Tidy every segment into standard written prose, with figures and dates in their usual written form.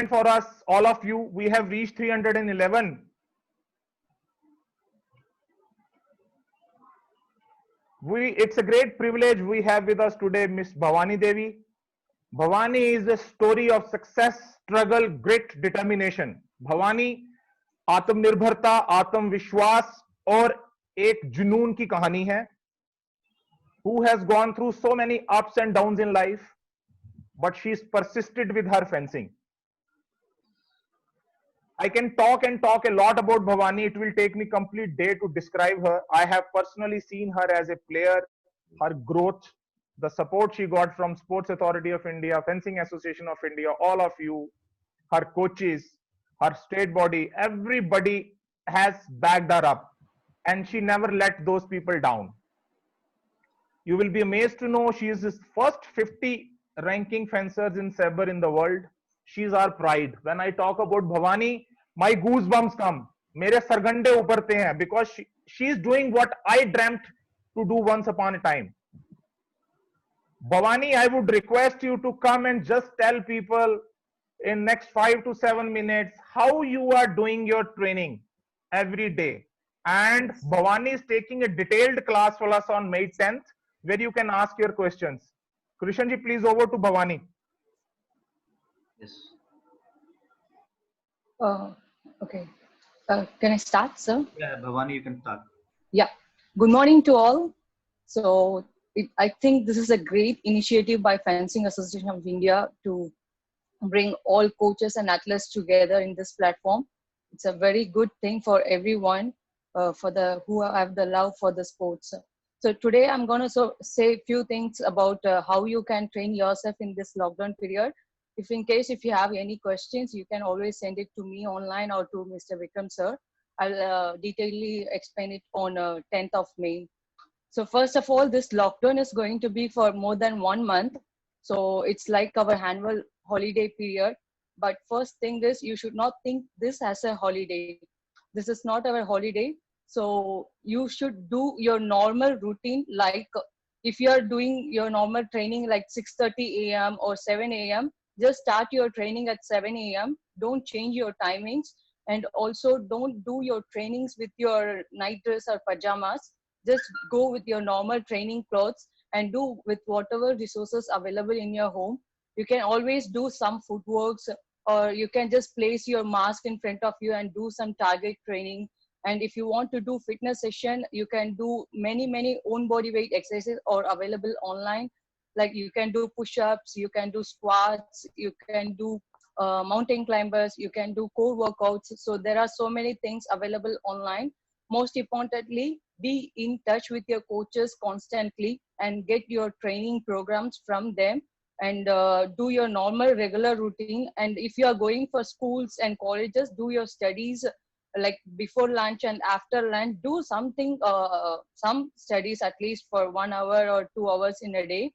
for us, all of you. We have reached 311. It's a great privilege we have with us today Miss Bhavani Devi. Bhavani is a story of success, struggle, grit, determination. Bhavani आत्मनिर्भरता, आत्मविश्वास और एक जुनून की कहानी है. Who has gone through so many ups and downs in life, but she's persisted with her fencing. I can talk and talk a lot about Bhavani. It will take me complete day to describe her. I have personally seen her as a player, her growth, the support she got from Sports Authority of India, Fencing Association of India, all of you, her coaches, her state body, everybody has backed her up, and she never let those people down. You will be amazed to know she is the first 50 ranking fencers in Sabre in the world. She is our pride. When I talk about Bhavani, my goosebumps come. मेरे सरगंडे उभरते हैं because she is doing what I dreamt to do once upon a time. Bhavani, I would request you to come and just tell people in next 5 to 7 minutes how you are doing your training every day. And Bhavani is taking a detailed class for us on May 10th where you can ask your questions. Krishan ji, please over to Bhavani. Yes. Okay. Can I start, sir? Yeah, Bhavani, you can start. Yeah. Good morning to all. So I think this is a great initiative by Fencing Association of India to bring all coaches and athletes together in this platform. It's a very good thing for everyone, who have the love for the sports. So today I'm going to say a few things about how you can train yourself in this lockdown period. If you have any questions, you can always send it to me online or to Mr. Vikram sir. I'll detailedly explain it on 10th of May. So first of all, this lockdown is going to be for more than 1 month. So it's like our annual holiday period. But first thing is, you should not think this as a holiday. This is not our holiday. So you should do your normal routine. Like if you are doing your normal training like 6:30 a.m. or 7 a.m., just start your training at 7 a.m. Don't change your timings. And also don't do your trainings with your night dress or pajamas. Just go with your normal training clothes and do with whatever resources available in your home. You can always do some footworks, or you can just place your mask in front of you and do some target training. And if you want to do fitness session, you can do many own body weight exercises or available online. Like you can do push-ups, you can do squats, you can do mountain climbers, you can do core workouts. So there are so many things available online. Most importantly, be in touch with your coaches constantly and get your training programs from them, and do your normal regular routine. And if you are going for schools and colleges, do your studies like before lunch and after lunch. Do something, some studies at least for 1 hour or 2 hours in a day.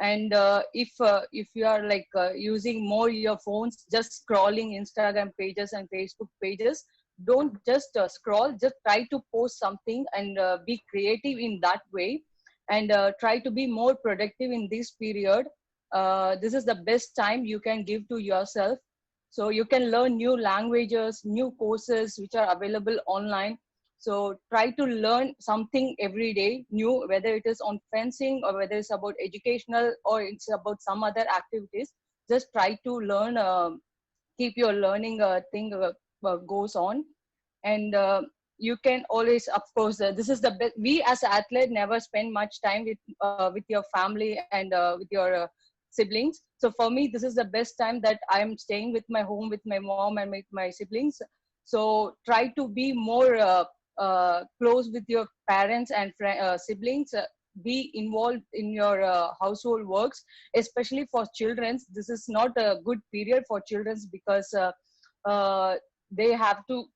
And if you are like using more your phones, just scrolling Instagram pages and Facebook pages, don't just scroll, just try to post something and be creative in that way, and try to be more productive in this period. This is the best time you can give to yourself. So you can learn new languages, new courses which are available online. So try to learn something every day new, whether it is on fencing or whether it's about educational or it's about some other activities. Just try to learn, keep your learning thing goes on. And you can always, of course, this is the best. We as an athlete never spend much time with your family and with your siblings. So for me, this is the best time that I'm staying with my home, with my mom and with my siblings. So try to be more close with your parents and siblings. Be involved in your household works, especially for children. This is not a good period for children because they have to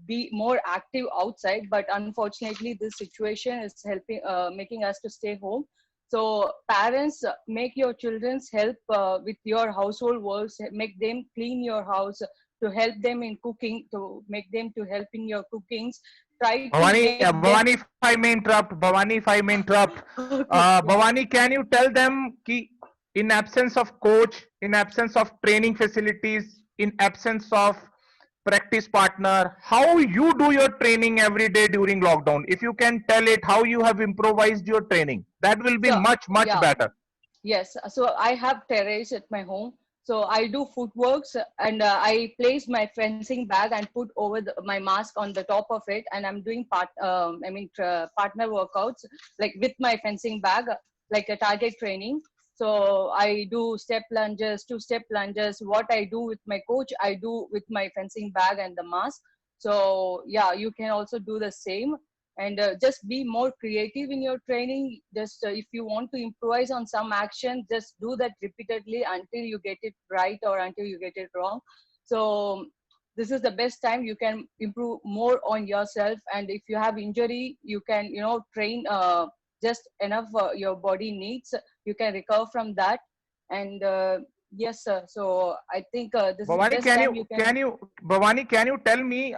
be more active outside, but unfortunately this situation is helping making us to stay home. So parents, make your children's help with your household works, make them clean your house, to help them in cooking, to make them to help in your cookings. Try to Bhavani, if I may interrupt, Bhavani, if I may interrupt, okay, yeah. Bhavani, can you tell them ki in absence of coach, in absence of training facilities, in absence of practice partner, how you do your training every day during lockdown? If you can tell it how you have improvised your training, that will be So much yeah, better. yes. So I have terrace at my home. So I do footworks and I place my fencing bag and put over my mask on the top of it, and I'm doing partner workouts like with my fencing bag, like a target training. So I do step lunges, two-step lunges. What I do with my coach, I do with my fencing bag and the mask. So yeah, you can also do the same, and just be more creative in your training. Just if you want to improvise on some action, just do that repeatedly until you get it right or until you get it wrong. So this is the best time you can improve more on yourself, and if you have injury, you can train just enough your body needs. You can recover from that. And yes sir, so I think this is the Bhavani, best time you can. Bhavani, can you tell me,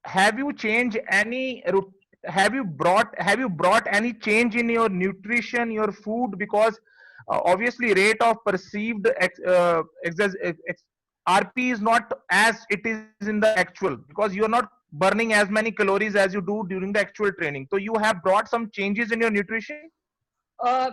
have you changed any, have you brought any change in your nutrition, your food? Because obviously rate of perceived RP is not as it is in the actual, because you are not burning as many calories as you do during the actual training. So you have brought some changes in your nutrition? uh,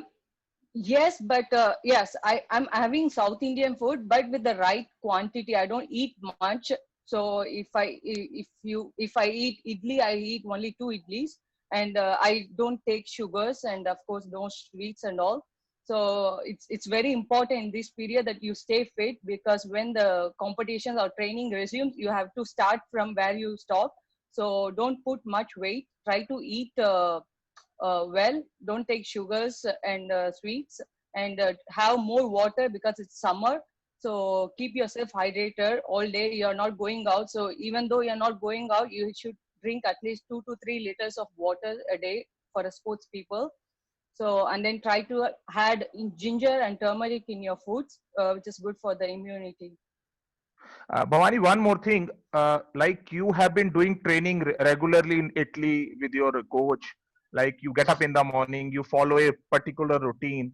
Yes, but yes, I'm having South Indian food, but with the right quantity. I don't eat much. So if I eat idli, I eat only two idlis, and I don't take sugars, and of course no sweets and all. So it's very important in this period that you stay fit, because when the competitions or training resumes, you have to start from where you stop. So don't put much weight. Try to eat. Well, don't take sugars and sweets, and have more water because it's summer. So keep yourself hydrated all day. You're not going out, so even though you're not going out, you should drink at least 2 to 3 liters of water a day for a sports people. So, and then try to add in ginger and turmeric in your foods, which is good for the immunity. Bhavani, one more thing. Like you have been doing training regularly in Italy with your coach. Like you get up in the morning, you follow a particular routine.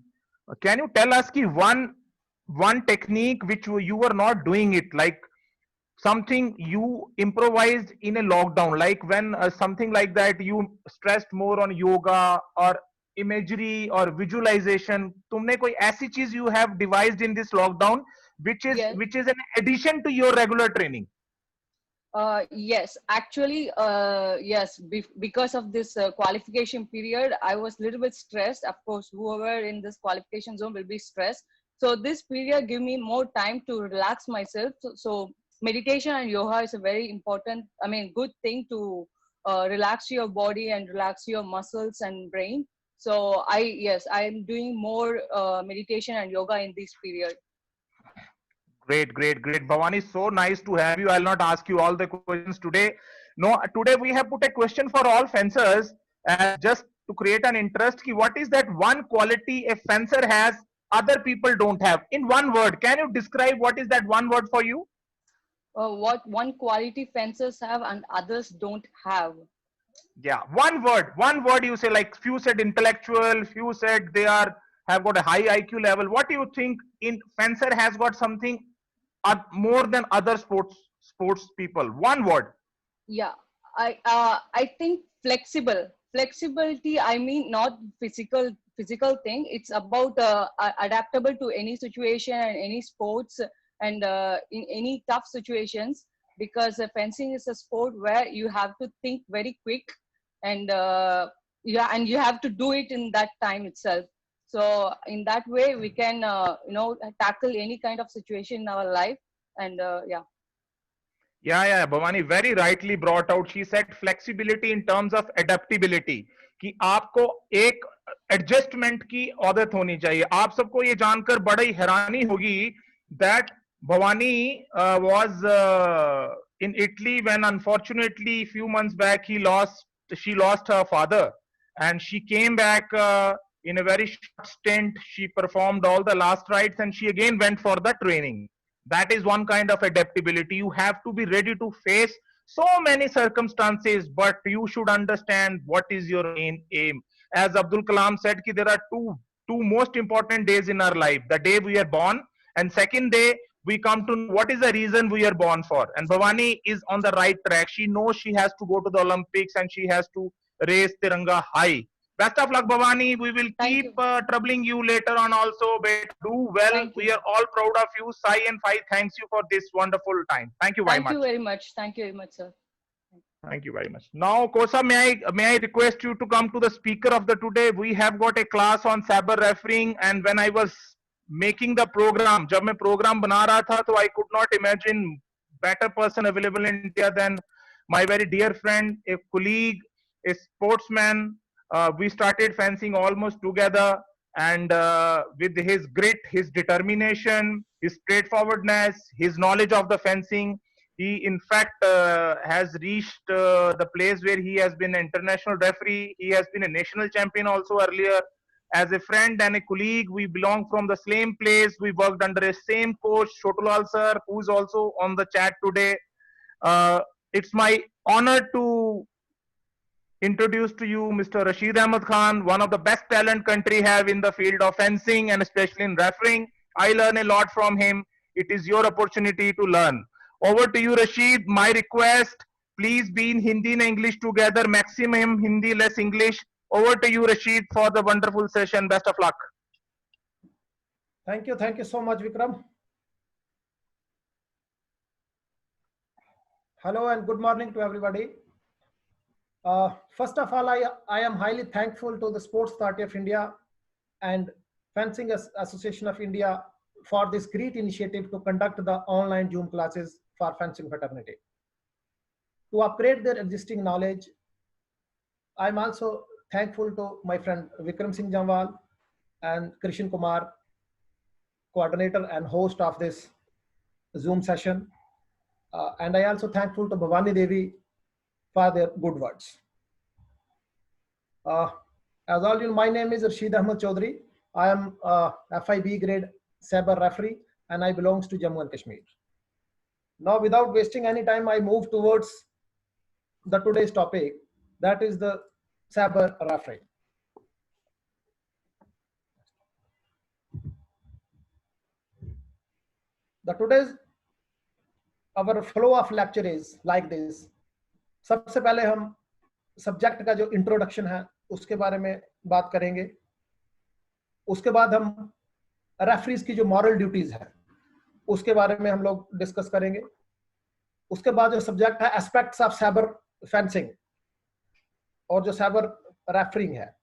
Can you tell us ki one technique which you were not doing it, like something you improvised in a lockdown, like when something like that you stressed more on yoga or imagery or visualization? तुमने कोई ऐसी चीज you have devised in this lockdown Yes. which is an addition to your regular training? Yes, actually, yes, because of this qualification period, I was a little bit stressed. Of course, whoever in this qualification zone will be stressed. So this period give me more time to relax myself. So meditation and yoga is a very important, good thing to relax your body and relax your muscles and brain. So yes, I'm doing more meditation and yoga in this period. Great. Bhavani, so nice to have you. I'll not ask you all the questions today. No, today we have put a question for all fencers, just to create an interest. Ki what is that one quality a fencer has other people don't have? In one word, can you describe what is that one word for you? What one quality fencers have and others don't have. Yeah, one word you say, like few said intellectual, few said they are have got a high IQ level. What do you think in fencer has got something more than other sports people? One word. Yeah, I think flexibility. I mean, not physical thing. It's about adaptable to any situation and any sports, and in any tough situations, because fencing is a sport where you have to think very quick, and yeah, and you have to do it in that time itself. So in that way we can tackle any kind of situation in our life. And yeah. Yeah, Bhavani very rightly brought out. She said flexibility in terms of adaptability, कि आपको एक adjustment की आदत होनी चाहिए. आप सबको ये जानकर बड़ी हैरानी होगी that Bhavani was in Italy when unfortunately few months back she lost her father, and she came back in a very short stint. She performed all the last rites and she again went for the training. That is one kind of adaptability. You have to be ready to face so many circumstances, but you should understand what is your main aim. As Abdul Kalam said, ki there are two most important days in our life: the day we are born, and second day we come to know what is the reason we are born for. And Bhavani is on the right track. She knows she has to go to the Olympics and she has to raise Tiranga high. Best of luck, Bhavani. We will Thank keep you. troubling you later on also. But do well. Thank We you. are all proud of you. Sai and Fai, thanks you for this wonderful time. Thank you very Thank much. you very much. Thank you very much, sir. Thank you very much. Now, Kosa, may I request you to come to the speaker of the today? We have got a class on saber refereeing, and when I was making the program, जब मैं program बना रहा था, तो I could not imagine better person available in India than my very dear friend, a colleague, a sportsman. We started fencing almost together, and with his grit, his determination, his straightforwardness, his knowledge of the fencing, he in fact has reached the place where he has been an international referee. He has been a national champion also earlier. As a friend and a colleague, we belong from the same place. We worked under a same coach, Shotulal sir, who's also on the chat today. It's my honor to introduce to you Mr. Rashid Ahmed Khan, one of the best talent country have in the field of fencing and especially in refereeing. I learn a lot from him. It is your opportunity to learn. Over to you, Rashid. My request, please be in Hindi and English together. Maximum Hindi, less English. Over to you, Rashid, for the wonderful session. Best of luck. Thank you so much, Vikram. Hello and good morning to everybody. First of all, I am highly thankful to the Sports Authority of India and Fencing Association of India for this great initiative to conduct the online Zoom classes for fencing fraternity. To upgrade their existing knowledge, I'm also thankful to my friend Vikram Singh Jamwal and Krishan Kumar, coordinator and host of this Zoom session. And I also thankful to Bhavani Devi for their good words. As all you know, my name is Rashid Ahmed Chaudhary. I am FIB grade saber referee and I belongs to Jammu and Kashmir. Now, without wasting any time, I move towards the today's topic, that is the saber referee. The today's our flow of lecture is like this. सबसे पहले हम subject का जो introduction है उसके बारे में बात करेंगे. उसके बाद हम रेफरीज की जो मॉरल ड्यूटीज है उसके बारे में हम लोग डिस्कस करेंगे. उसके बाद जो सब्जेक्ट है एस्पेक्ट्स ऑफ साइबर फेंसिंग और जो साइबर रेफरिंग है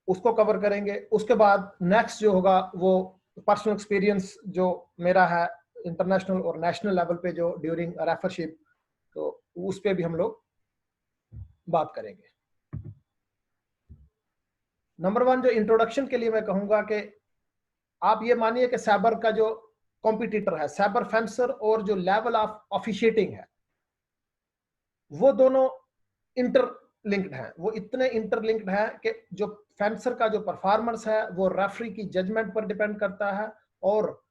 उसको कवर करेंगे. उसके बाद नेक्स्ट जो होगा वो पर्सनल एक्सपीरियंस जो मेरा है इंटरनेशनल और नेशनल लेवल पे जो ड्यूरिंग रेफरशिप, तो उस पे भी हम लोग बात करेंगे. नंबर वन, जो इंट्रोडक्शन के लिए मैं कहूंगा कि आप ये मानिए कि साइबर का जो कॉम्पिटिटर है, साइबर फेंसर, और जो लेवल ऑफ ऑफिशिएटिंग है वो दोनों इंटरलिंक्ड हैं. वो इतने इंटरलिंक्ड हैं कि जो फेंसर का जो परफॉर्मेंस है वो रेफरी की जजमेंट पर डिपेंड करता है, और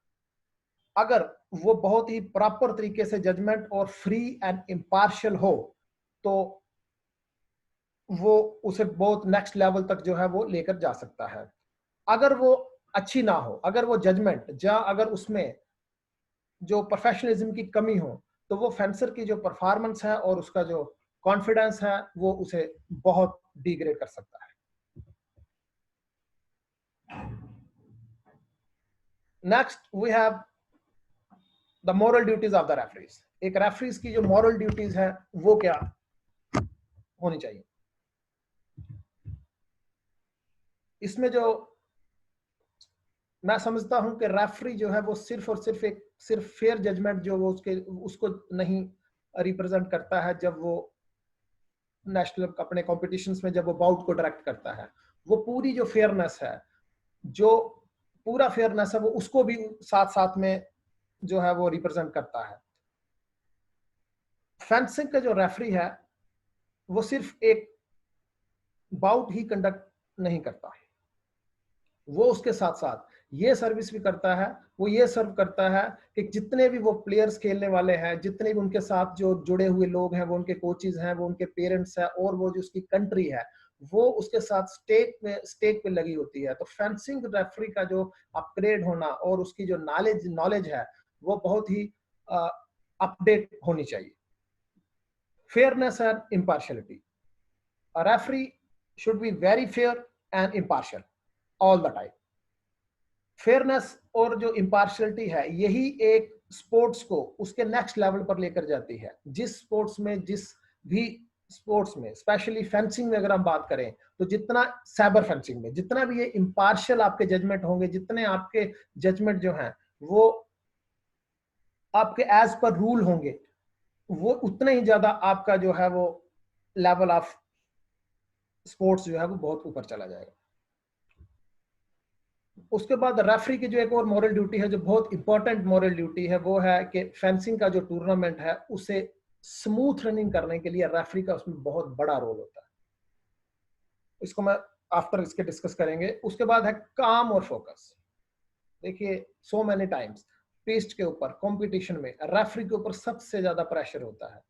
अगर वो बहुत ही प्रॉपर तरीके से जजमेंट और फ्री एंड इम्पार्शियल हो तो वो उसे बहुत नेक्स्ट लेवल तक जो है वो लेकर जा सकता है. अगर वो अच्छी ना हो, अगर वो जजमेंट अगर उसमें जो प्रोफेशनलिज्म की कमी हो, तो वो फेंसर की जो परफॉर्मेंस है और उसका जो कॉन्फिडेंस है वो उसे बहुत डिग्रेड कर सकता है. Next we have the moral duties of the referees. एक रेफरीज की जो मॉरल ड्यूटीज है वो क्या होनी चाहिए. इसमें जो मैं समझता हूं कि रेफरी जो है वो सिर्फ और सिर्फ फेयर जजमेंट जो वो उसको नहीं रिप्रेजेंट करता है. जब वो नेशनल अपने कॉम्पिटिशन्स में जब वो बाउट को डायरेक्ट करता है, वो पूरी जो फेयरनेस है, जो पूरा फेयरनेस है, वो उसको भी साथ साथ में जो है वो रिप्रेजेंट करता है. फेंसिंग का जो रेफरी है वो सिर्फ एक बाउट ही कंडक्ट नहीं करता है, वो उसके साथ साथ ये सर्विस भी करता है. वो ये सर्व करता है कि जितने भी वो प्लेयर्स खेलने वाले हैं, जितने भी उनके साथ जो जुड़े हुए लोग हैं, वो उनके कोचेस हैं, वो उनके पेरेंट्स हैं, और वो जो उसकी कंट्री है, वो उसके साथ स्टेक पे लगी होती है। तो फेंसिंग रेफरी का जो अपग्रेड होना और उसकी जो नॉलेज है वो बहुत ही अपडेट होनी चाहिए। Fairness and impartiality, a referee should be very fair and impartial all the time। Fairness और जो इम्पार्शियलिटी है यही एक स्पोर्ट्स को उसके नेक्स्ट लेवल पर लेकर जाती है। जिस स्पोर्ट्स में, जिस भी स्पोर्ट्स में, स्पेशली फेंसिंग में अगर हम बात करें, तो जितना साइबर फेंसिंग में जितना भी ये इम्पार्शियल आपके जजमेंट होंगे, जितने आपके जजमेंट जो हैं वो आपके एज पर रूल होंगे, वो उतने ही ज्यादा आपका जो है वो लेवल ऑफ स्पोर्ट्स जो है वो बहुत ऊपर चला जाएगा। उसके बाद रेफरी की जो एक और मॉरल ड्यूटी है, जो बहुत इंपॉर्टेंट मॉरल ड्यूटी है, वो है कि फेंसिंग का जो टूर्नामेंट है उसे स्मूथ रनिंग करने के लिए रेफरी का उसमें बहुत बड़ा रोल होता है। इसको मैं आफ्टर इसके डिस्कस करेंगे। उसके बाद है काम और फोकस। देखिए सो मेनी टाइम्स पिच के ऊपर कंपटीशन में रेफरी के ऊपर सबसे ज्यादा प्रेशर होता है।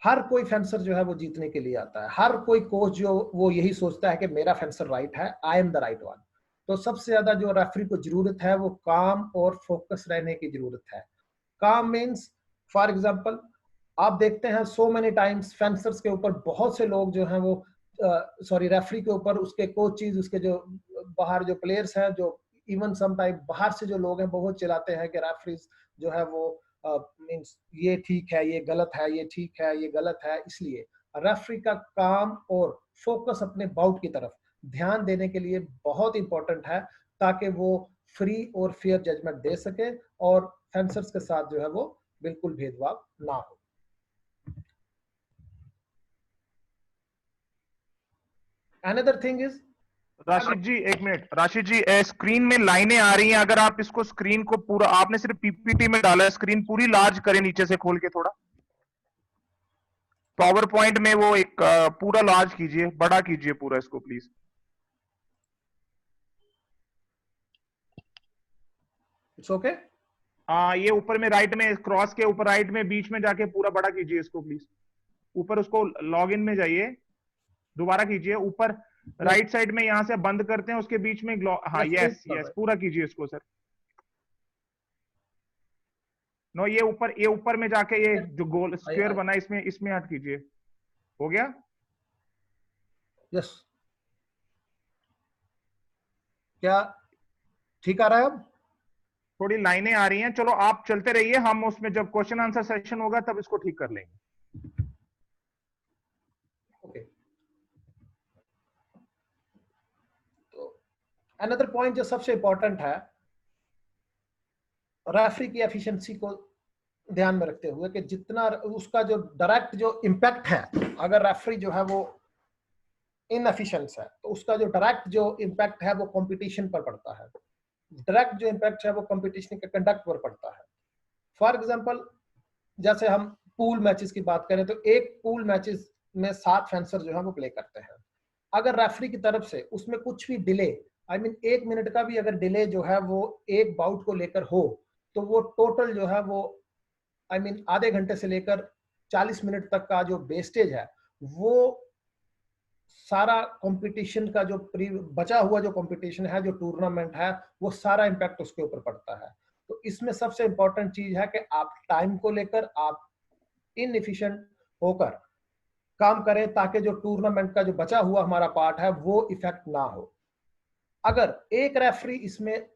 हर कोई फेंसर जो है वो जीतने के लिए आता है। हर कोई कोच जो वो यही सोचता है कि मेरा फेंसर राइट है, I am the right one. तो सबसे ज्यादा जो रेफरी को जरूरत है वो काम और फोकस रहने की जरूरत है। काम मीन्स फॉर एग्जांपल आप देखते हैं सो मेनी टाइम्स फेंसर्स के ऊपर बहुत से लोग जो हैं वो रेफरी के ऊपर उसके कोचेज, उसके जो बाहर जो प्लेयर्स हैं, जो इवन सम टाइम बाहर से जो लोग हैं बहुत चिल्लाते हैं कि रेफरीज जो है वो मींस ये ठीक है, ये गलत है, ये ठीक है, ये गलत है। इसलिए रेफरी का काम और फोकस अपने बाउट की तरफ ध्यान देने के लिए बहुत इंपॉर्टेंट है, ताकि वो फ्री और फेयर जजमेंट दे सके और फेंसर्स के साथ जो है वो बिल्कुल भेदभाव ना हो। अनदर थिंग इज, राशिद जी एक मिनट, राशिद जी स्क्रीन में लाइनें आ रही हैं, अगर आप इसको स्क्रीन को पूरा, आपने सिर्फ पीपीटी में डाला है, स्क्रीन पूरी लार्ज करें नीचे से खोल के, थोड़ा पावर पॉइंट में वो एक पूरा लार्ज कीजिए, बड़ा कीजिए पूरा इसको प्लीज। It's okay. हाँ ये ऊपर में राइट में, क्रॉस के ऊपर राइट में बीच में जाके पूरा बड़ा कीजिए इसको प्लीज। ऊपर उसको लॉग इन में जाइए, दोबारा कीजिए ऊपर राइट साइड में, यहां से बंद करते हैं उसके बीच में हाँ यस यस पूरा कीजिए इसको सर। नो ये ऊपर में जाके ये जो गोल स्क्वायर बना है इसमें हट कीजिए। हो गया? यस। क्या ठीक आ रहा है अब? थोड़ी लाइनें आ रही हैं, चलो आप चलते रहिए, हम उसमें जब क्वेश्चन आंसर सेशन होगा तब इसको ठीक कर लेंगे। ओके। तो अनदर पॉइंट जो सबसे इंपॉर्टेंट है रेफरी की एफिशिएंसी को ध्यान में रखते हुए कि जितना उसका जो डायरेक्ट जो इम्पैक्ट है, अगर रेफरी जो है वो इनएफिशिएंट है तो उसका जो डायरेक्ट जो इम्पैक्ट है वो कंपटीशन पर पड़ता है। डायरेक्ट जो इम्पैक्ट है वो कंपटीशन के कंडक्ट पर पड़ता है। फॉर एग्जांपल जैसे हम पूल मैचेस की बात करें तो एक पूल मैचेस में 7 फेंसर जो है वो प्ले करते हैं। अगर रेफरी की तरफ से उसमें कुछ भी डिले, आई मीन 1 मिनट का भी अगर डिले जो है वो एक बाउट को लेकर हो, तो वो टोटल जो है वो आई मीन आधे घंटे से लेकर 40 मिनट तक का जो वेस्टेज है, वो सारा कंपटीशन का जो बचा हुआ जो कंपटीशन है, जो टूर्नामेंट है, वो सारा इंपैक्ट उसके ऊपर पड़ता है। तो इसमें सबसे इंपॉर्टेंट चीज है कि आप टाइम को लेकर आप इनएफिशिएंट होकर काम करें, ताकि जो टूर्नामेंट का जो बचा हुआ हमारा पार्ट है वो इफेक्ट ना हो। अगर एक रेफरी इसमें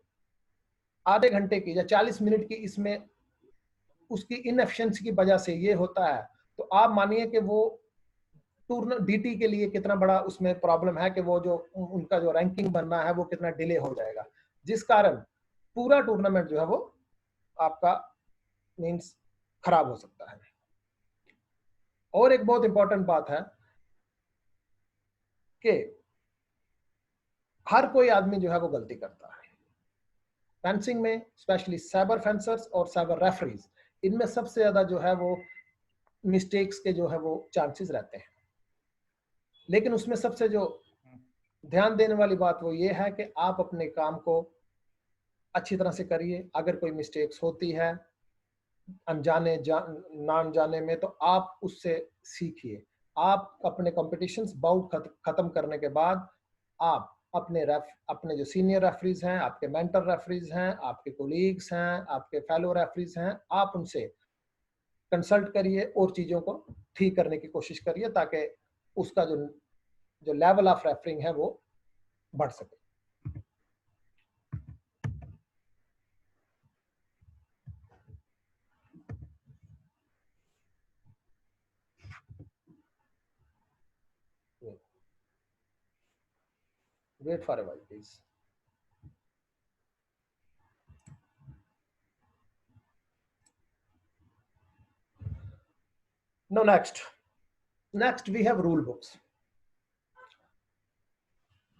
आधे घंटे की या 40 मिनट की इसमें उसकी इनएफिशिएंसी की वजह से ये होता है, तो आप मानिए कि वो डीटी के लिए कितना बड़ा उसमें प्रॉब्लम है कि वो जो उनका जो रैंकिंग बनना है वो कितना डिले हो जाएगा, जिस कारण पूरा टूर्नामेंट जो है वो आपका मींस खराब हो सकता है। और एक बहुत इंपॉर्टेंट बात है कि हर कोई आदमी जो है वो गलती करता है। फेंसिंग में स्पेशली साइबर फेंसर्स और साइबर रेफरीज, इनमें सबसे ज्यादा जो है वो मिस्टेक्स के जो है वो चांसेस रहते हैं। लेकिन उसमें सबसे जो ध्यान देने वाली बात वो ये है कि आप अपने काम को अच्छी तरह से करिए। अगर कोई मिस्टेक्स होती है अनजाने ना अनजाने में, तो आप उससे सीखिए। आप अपने कॉम्पिटिशन्स बाउट खत्म करने के बाद आप अपने जो सीनियर रेफरीज हैं, आपके मेंटर रेफरीज हैं, आपके कोलीग्स हैं, आपके फेलो रेफरीज हैं, आप उनसे कंसल्ट करिए और चीज़ों को ठीक करने की कोशिश करिए ताकि उसका जो लेवल ऑफ रेफरिंग है वो बढ़ सके। Wait for a while, please. Now next we have rule books.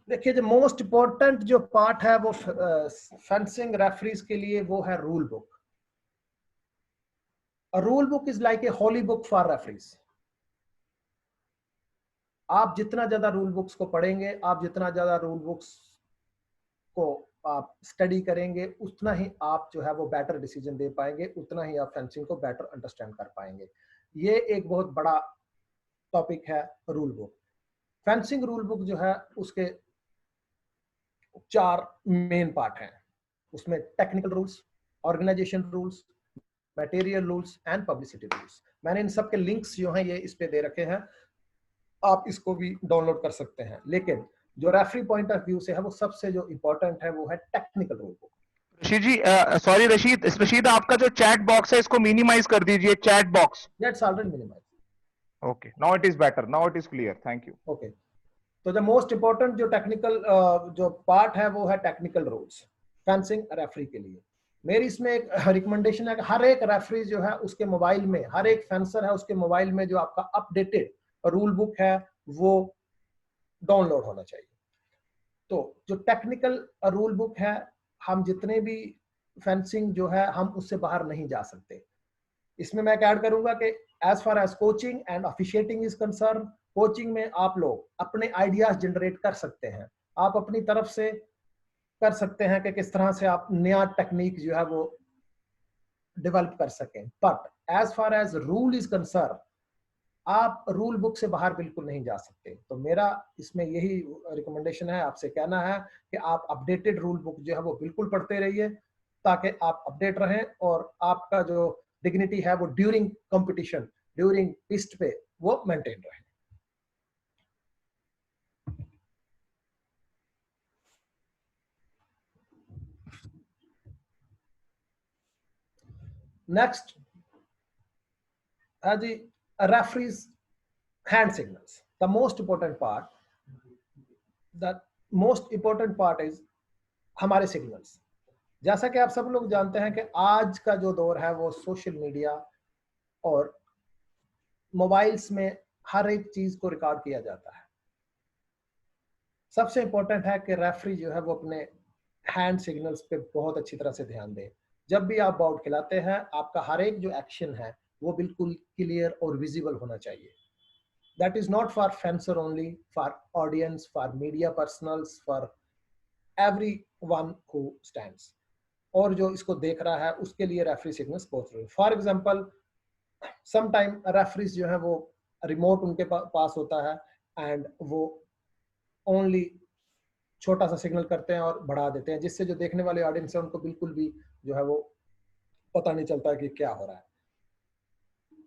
देखिए जो मोस्ट इंपॉर्टेंट जो पार्ट है वो फेंसिंग रेफरीज के लिए वो है rule book. A rule book is like a holy book for referees. आप जितना ज्यादा रूल बुक्स को पढ़ेंगे, आप जितना ज्यादा रूल बुक्स को आप स्टडी करेंगे, उतना ही आप जो है वो बेटर डिसीजन दे पाएंगे, उतना ही आप फेंसिंग को बेटर अंडरस्टैंड कर पाएंगे. ये एक बहुत बड़ा टॉपिक है rule book. Fencing rule book जो है उसके 4 मेन पार्ट हैं. उसमें technical rules, organisation rules, material rules and publicity rules. मैंने इन सब के लिंक्स जो हैं ये इस पे दे रखे हैं, आप इसको भी डाउनलोड कर सकते हैं. लेकिन जो रेफरी पॉइंट ऑफ व्यू से है वो सबसे जो इंपॉर्टेंट है वो है technical rule book. Rashid ji, sorry Rashid, आपका जो चैट बॉक्स है इसको मिनिमाइज कर दीजिए. Chat box that's already minimise. Okay, now it is better, now it is clear, thank you. Okay, तो जो मोस्ट इंपॉर्टेंट जो टेक्निकल जो पार्ट है वो है टेक्निकल रूल्स फेंसिंग रेफरी के लिए. मेरी इसमें एक रिकमेंडेशन है कि हर एक रेफरी जो है उसके मोबाइल में, हर एक फेंसर है उसके मोबाइल में जो आपका अपडेटेड रूल बुक है वो डाउनलोड होना चाहिए. तो जो टेक्निकल रूल बुक है, हम जितने भी फेंसिंग जो है हम उससे बाहर नहीं जा सकते. इसमें मैं ऐड करूंगा कि as far as coaching and officiating is concerned, coaching में आप लोग अपने आइडियाज जनरेट कर सकते हैं. आप अपनी तरफ से कर सकते हैं कि किस तरह से आप नया टेक्निक जो है वो डेवलप कर सकें. But as far as rule is concerned, आप रूल बुक से बाहर बिल्कुल नहीं जा सकते. तो मेरा इसमें यही रिकमेंडेशन है, आपसे कहना है कि आप अपडेटेड रूल बुक जो है वो बिल्कुल पढ़ते रहिए ताकि आप अपडेट रहें और आपका जो डिग्निटी है वो ड्यूरिंग कंपटीशन, ड्यूरिंग पिस्ट पे वो मेंटेन रहे. नेक्स्ट है जी referees hand signals. The most important part is हमारे सिग्नल्स. जैसा कि आप सब लोग जानते हैं कि आज का जो दौर है वो सोशल मीडिया और मोबाइल्स में हर एक चीज को रिकॉर्ड किया जाता है. सबसे इंपॉर्टेंट है कि रेफरी जो है वो अपने हैंड सिग्नल्स पे बहुत अच्छी तरह से ध्यान दे. जब भी आप बाउट खिलाते हैं, आपका हर एक जो एक्शन है वो बिल्कुल क्लियर और विजिबल होना चाहिए. That is not for fencer only, for audience, for media personals, for everyone who stands. और जो इसको देख रहा है उसके लिए रेफरी सिग्नल्स बहुत जरूरी. For example, some time referees जो है वो रिमोट उनके पास होता है एंड वो ओनली छोटा सा सिग्नल करते हैं और बढ़ा देते हैं, जिससे जो देखने वाले ऑडियंस है उनको बिल्कुल भी जो है वो पता नहीं चलता कि क्या हो रहा है.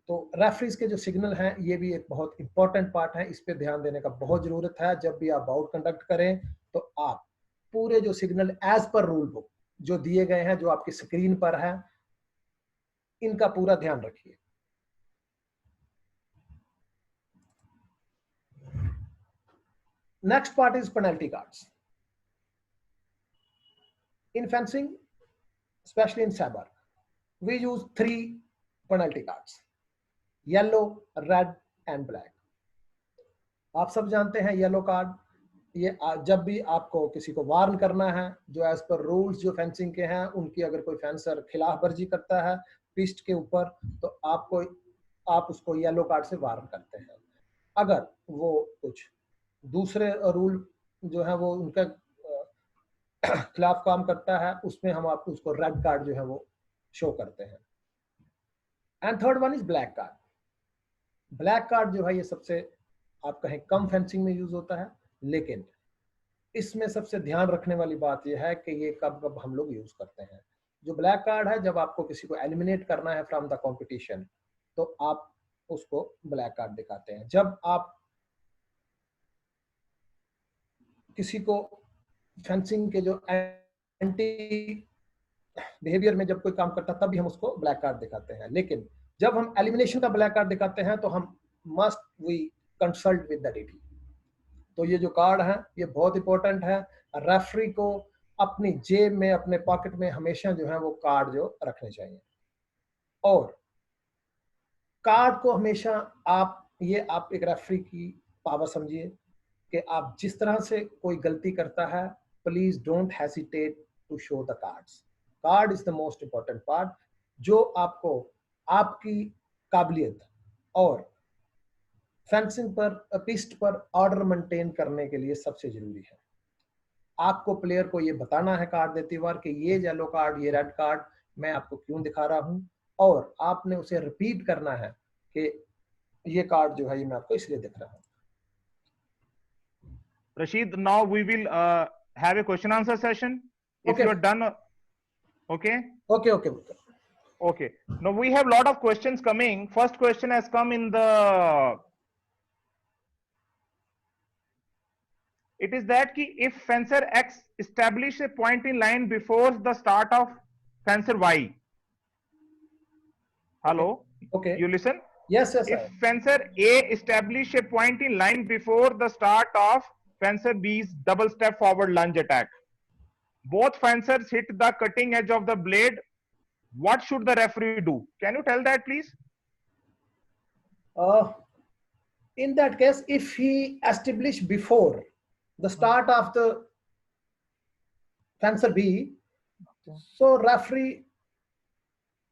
तो रेफरीज के जो सिग्नल हैं ये भी एक बहुत इंपॉर्टेंट पार्ट है. इस पे ध्यान देने का बहुत जरूरत है. जब भी आप बाउट कंडक्ट करें तो आप पूरे जो signal as per rule book जो दिए गए हैं, जो आपकी स्क्रीन पर है, इनका पूरा ध्यान रखिए. Next part is penalty cards. In fencing, especially in sabar, we use 3 penalty cards: yellow, red and black. आप सब जानते हैं येलो कार्ड, ये जब भी आपको किसी को वार्न करना है, जो एज पर रूल्स जो फेंसिंग के हैं उनकी अगर कोई फेंसर खिलाफ वर्जी करता है पिस्ट के ऊपर, तो आप उसको येलो कार्ड से वार्न करते हैं. अगर वो कुछ दूसरे रूल जो है वो उनका खिलाफ काम करता है, उसमें हम आपको उसको रेड कार्ड जो है वो शो करते हैं. And third one is black card. Black card जो है ये सबसे आप कहें कम फेंसिंग में यूज होता है, लेकिन इसमें सबसे ध्यान रखने वाली बात यह है कि ये कब कब हम लोग यूज करते हैं। जो ब्लैक कार्ड है, जब आपको किसी को एलिमिनेट करना है फ्रॉम द कंपटीशन, तो आप उसको ब्लैक कार्ड दिखाते हैं। जब आप किसी को फेंसिंग के जो एंटी बिहेवियर में जब कोई काम करता है, तब भी हम उसको ब्लैक कार्ड दिखाते हैं। लेकिन जब हम एलिमिनेशन का ब्लैक कार्ड दिखाते हैं, तो हम must we consult with the DT. तो ये जो कार्ड है, ये बहुत इंपॉर्टेंट है। रेफरी को अपनी जेब में, अपने पॉकेट में हमेशा जो है वो कार्ड जो रखने चाहिए। और कार्ड को हमेशा आप एक रेफरी की पावर समझिए कि आप जिस तरह से कोई गलती करता है, please don't hesitate to show the cards. Card is the most important part, जो आपको आपकी काबिलियत और फेंसिंग पर, पिस्ट पर ऑर्डर मेंटेन करने के लिए सबसे जरूरी है। आपको प्लेयर को ये बताना है कार्ड देते बार कि ये येलो कार्ड, ये रेड कार्ड मैं आपको क्यों दिखा रहा हूं, और आपने उसे रिपीट करना है कि ये कार्ड जो है ये मैं आपको इसलिए दिख रहा हूं। Rashid, now we will have a question answer session. If Okay. you are done, okay. Okay. Okay. Now we have lot of questions coming. First question has come in the. It is that ki if fencer X establish a point in line before the start of fencer Y. Hello. Okay. You listen. Yes. If fencer A establish a point in line before the start of fencer B's double step forward lunge attack, both fencers hit the cutting edge of the blade, what should the referee do? Can you tell that, please? In that case, if he established before the start of the fencer B, so referee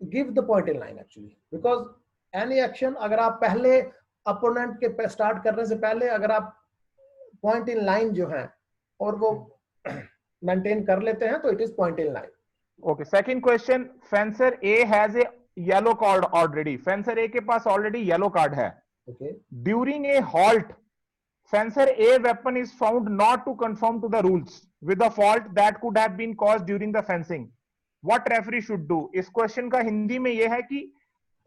give the point in line actually, because any action अगर आप पहले opponent के start करने से पहले अगर आप point in line जो है और वो maintain कर लेते हैं, तो it is point in line. Okay. Second question, fencer A has a yellow card already. Fencer A के पास already yellow card है. Okay. During a halt, fencer A weapon is found not to conform to the rules with a fault that could have been caused during the fencing. What referee should do? इस question का हिंदी में यह है कि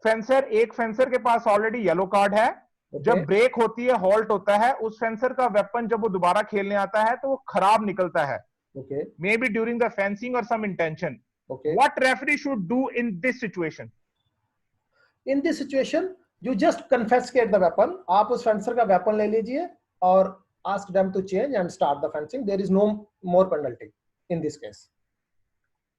एक fencer के पास already yellow card है, जब ब्रेक होती है, हॉल्ट होता है, उस फेंसर का वेपन जब वो दोबारा खेलने आता है तो वो खराब निकलता है, may be during the fencing और सम intention. What referee should do in this situation? In this situation, you just confiscate the weapon. आप उस फेंसर का वेपन ले लीजिए और ask them to change and start the fencing. There is no more penalty in this case.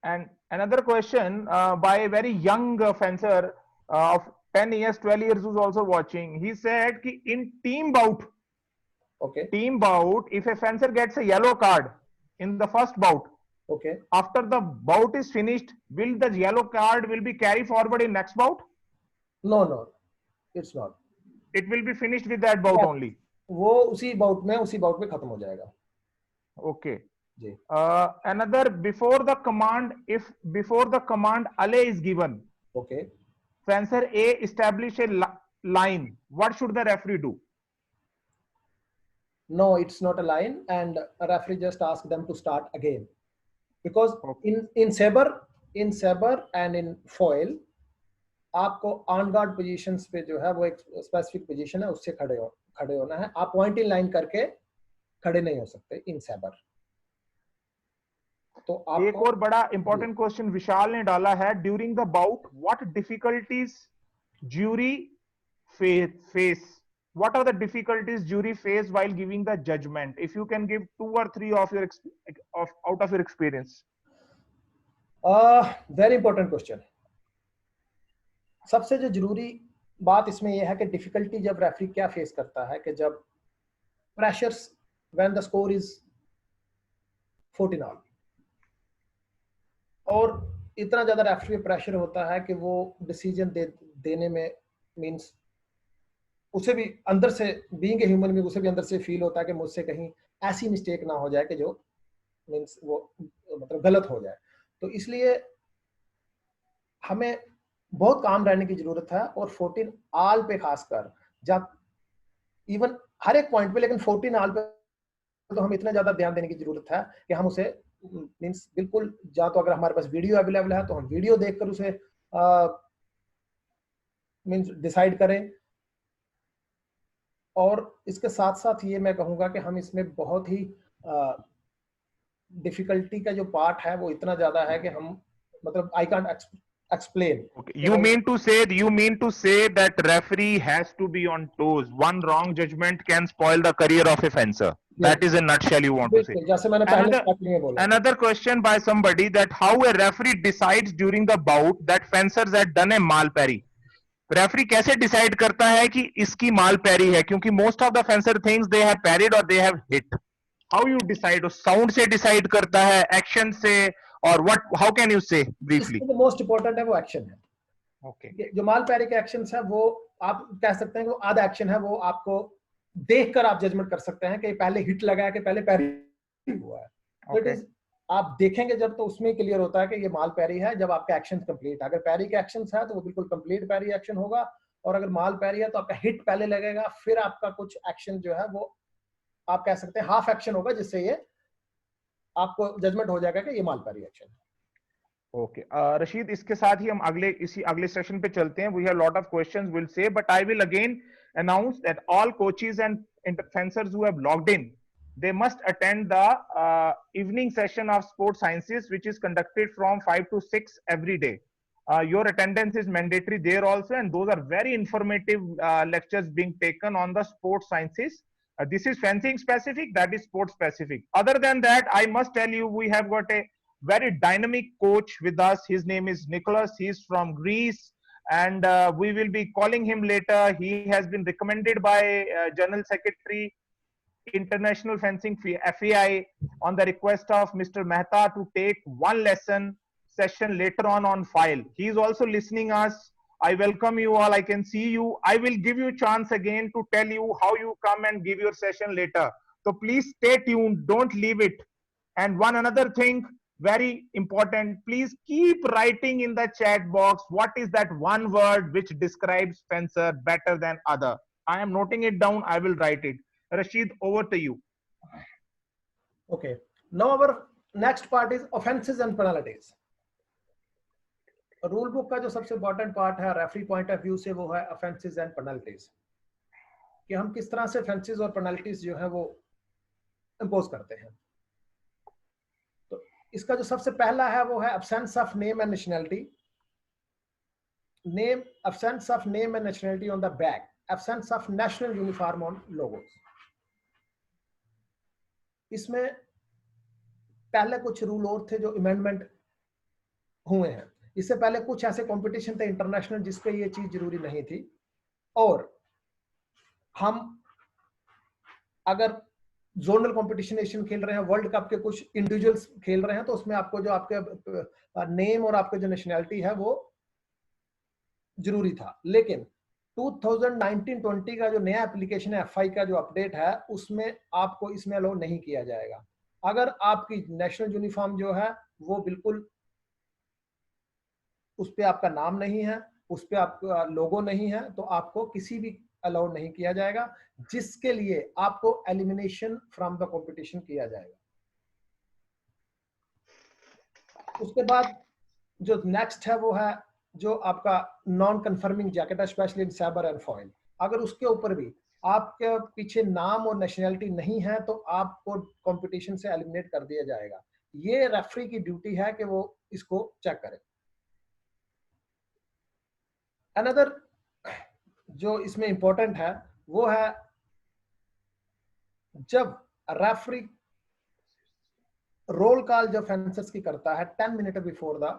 And another question by a very young fencer of 10 years, 12 years who's also watching. He said ki in team bout, if a fencer gets a yellow card in the first bout, after the bout is finished, will the yellow card will be carried forward in next bout? No, it's not. It will be finished with that bout only. वो उसी bout में खत्म हो जाएगा. Okay. Another, before the command alley is given, fencer A establish a line, what should the referee do? No, it's not a line, and a referee just ask them to start again, because in saber and in foil आपको on guard positions पे जो है वो एक specific position है, उससे खड़े होना है. आप पॉइंट इन लाइन करके खड़े नहीं हो सकते इन सेबर. तो एक और बड़ा इंपॉर्टेंट क्वेश्चन विशाल ने डाला है, during the bout what difficulties jury face, what are the difficulties jury face while giving the judgment? If you can give 2 or 3 of your out of your experience. Very important question. सबसे जो जरूरी बात इसमें यह है कि difficulty जब referee क्या फेस करता है कि जब pressures when the score is 14-all और इतना ज्यादा रेफरी पे प्रेशर होता है कि वो डिसीजन देने में मींस उसे भी अंदर से बीइंग ए ह्यूमन बीइंग उसे भी अंदर से फील होता है कि मुझसे कहीं ऐसी मिस्टेक ना हो जाए कि जो मींस वो मतलब गलत हो जाए. तो इसलिए हमें बहुत काम रहने की जरूरत है. और 14 ऑल पे खासकर जब इवन हर एक पॉइंट पे, लेकिन 14 आल पे तो हम इतना ज्यादा ध्यान देने की जरूरत है कि हम उसे मींस बिल्कुल, या तो अगर हमारे पास वीडियो अवेलेबल है तो हम वीडियो देखकर उसे मींस डिसाइड करें। और इसके साथ साथ ये मैं कहूंगा कि हम इसमें बहुत ही डिफिकल्टी का जो पार्ट है वो इतना ज्यादा है कि हम मतलब I can't explain. Okay. You mean to say that referee has to be on toes. One wrong judgment can spoil the career of a fencer. That is a nutshell you want to say. बिल्कुल, जैसे मैंने पहले starting में बोला। Another question by somebody, that how a referee decides during the bout that fencers had done a mal parry. Referee कैसे decide करता है कि इसकी माल पैरी है, क्योंकि most of the fencer things they have parried और they have hit. How you decide? Sound से डिसाइड करता है, एक्शन से, और what, how can you say briefly? इसमें मोस्ट इंपॉर्टेंट है वो एक्शन है। ओके, जो माल पैरी के एक्शंस है वो आप कह सकते हैं कि वो आधा एक्शन है, वो आपको देखकर आप जजमेंट कर सकते हैं कि पहले हिट लगा है कि पहले पैरी हुआ है। तो इट इज, आप देखेंगे जब तो उसमें क्लियर होता है कि ये माल पैरी है जब आपका एक्शन कंप्लीट है। अगर पैरी के एक्शंस है तो वो बिल्कुल कंप्लीट पैरी एक्शन होगा, और अगर माल पैरी है तो आपका हिट पहले लगेगा, फिर आपका कुछ एक्शन जो है वो आप कह सकते हैं हाफ एक्शन होगा, जिससे ये आपको जजमेंट हो जाएगा कि ये माल पैरी एक्शन है। ओके रशीद, इसके साथ ही हम अगले सेशन पे चलते हैं. We have lot of questions will say, but I will again announce that all coaches and fencers who have logged in, they must attend the evening session of sports sciences, which is conducted from 5 to 6 every day. Your attendance is mandatory there also, and those are very informative lectures being taken on the sports sciences. This is fencing specific, that is sports specific. Other than that, I must tell you, we have got a very dynamic coach with us. His name is Nicholas. He's from Greece, and we will be calling him later. He has been recommended by General Secretary International Fencing FAI on the request of Mr. Mehta to take one lesson session later on file. He is also listening us. I welcome you all. I can see you. I will give you a chance again to tell you how you come and give your session later. So please stay tuned. Don't leave it. And one another thing, very important, please keep writing in the chat box what is that one word which describes fencer better than other. I am noting it down. I will write it. Rashid, over to you. Okay, now our next part is offenses and penalties. Rule book का जो सबसे important part है referee point of view से, वो है offences and penalties, कि हम किस तरह से ऑफेंसेस और पेनल्टीज जो है वो इंपोज करते हैं। तो इसका जो सबसे पहला है वो है absence of name and nationality. Absence of name and nationality on the bag, absence of national uniform on logos. इसमें पहले कुछ रूल और थे जो अमेंडमेंट हुए हैं। इससे पहले कुछ ऐसे कंपटीशन थे इंटरनेशनल जिसपे ये चीज जरूरी नहीं थी, और हम अगर जोनल कंपटीशन एशियन खेल रहे हैं, वर्ल्ड कप के कुछ इंडिविजुअल्स खेल रहे हैं, तो उसमें आपको जो आपके नेम और आपके जो नेशनैलिटी है वो जरूरी था। लेकिन 2019-20 का जो नया एप्लीकेशन है एफआई का जो अपडेट है, उसमें आपको इसमें अलाउ नहीं किया जाएगा। अगर आपकी नेशनल यूनिफॉर्म जो है वो बिल्कुल उस पे आपका नाम नहीं है, उस पे आपका लोगो नहीं है, तो आपको किसी भी अलाउ नहीं किया जाएगा, जिसके लिए आपको एलिमिनेशन फ्रॉम द कंपटीशन किया जाएगा। उसके बाद जो नेक्स्ट है वो है जो आपका non conforming jacket, specially in sabre and foil. अगर उसके ऊपर भी आपके पीछे नाम और नेशनैलिटी नहीं है तो आपको कंपटीशन से एलिमिनेट कर दिया जाएगा। ये रेफरी की ड्यूटी है कि वो इसको चेक करे। अनदर जो इसमें इंपॉर्टेंट है वो है जब रेफरी रोल कॉल जब फेंसर्स की करता है 10 मिनट बिफोर द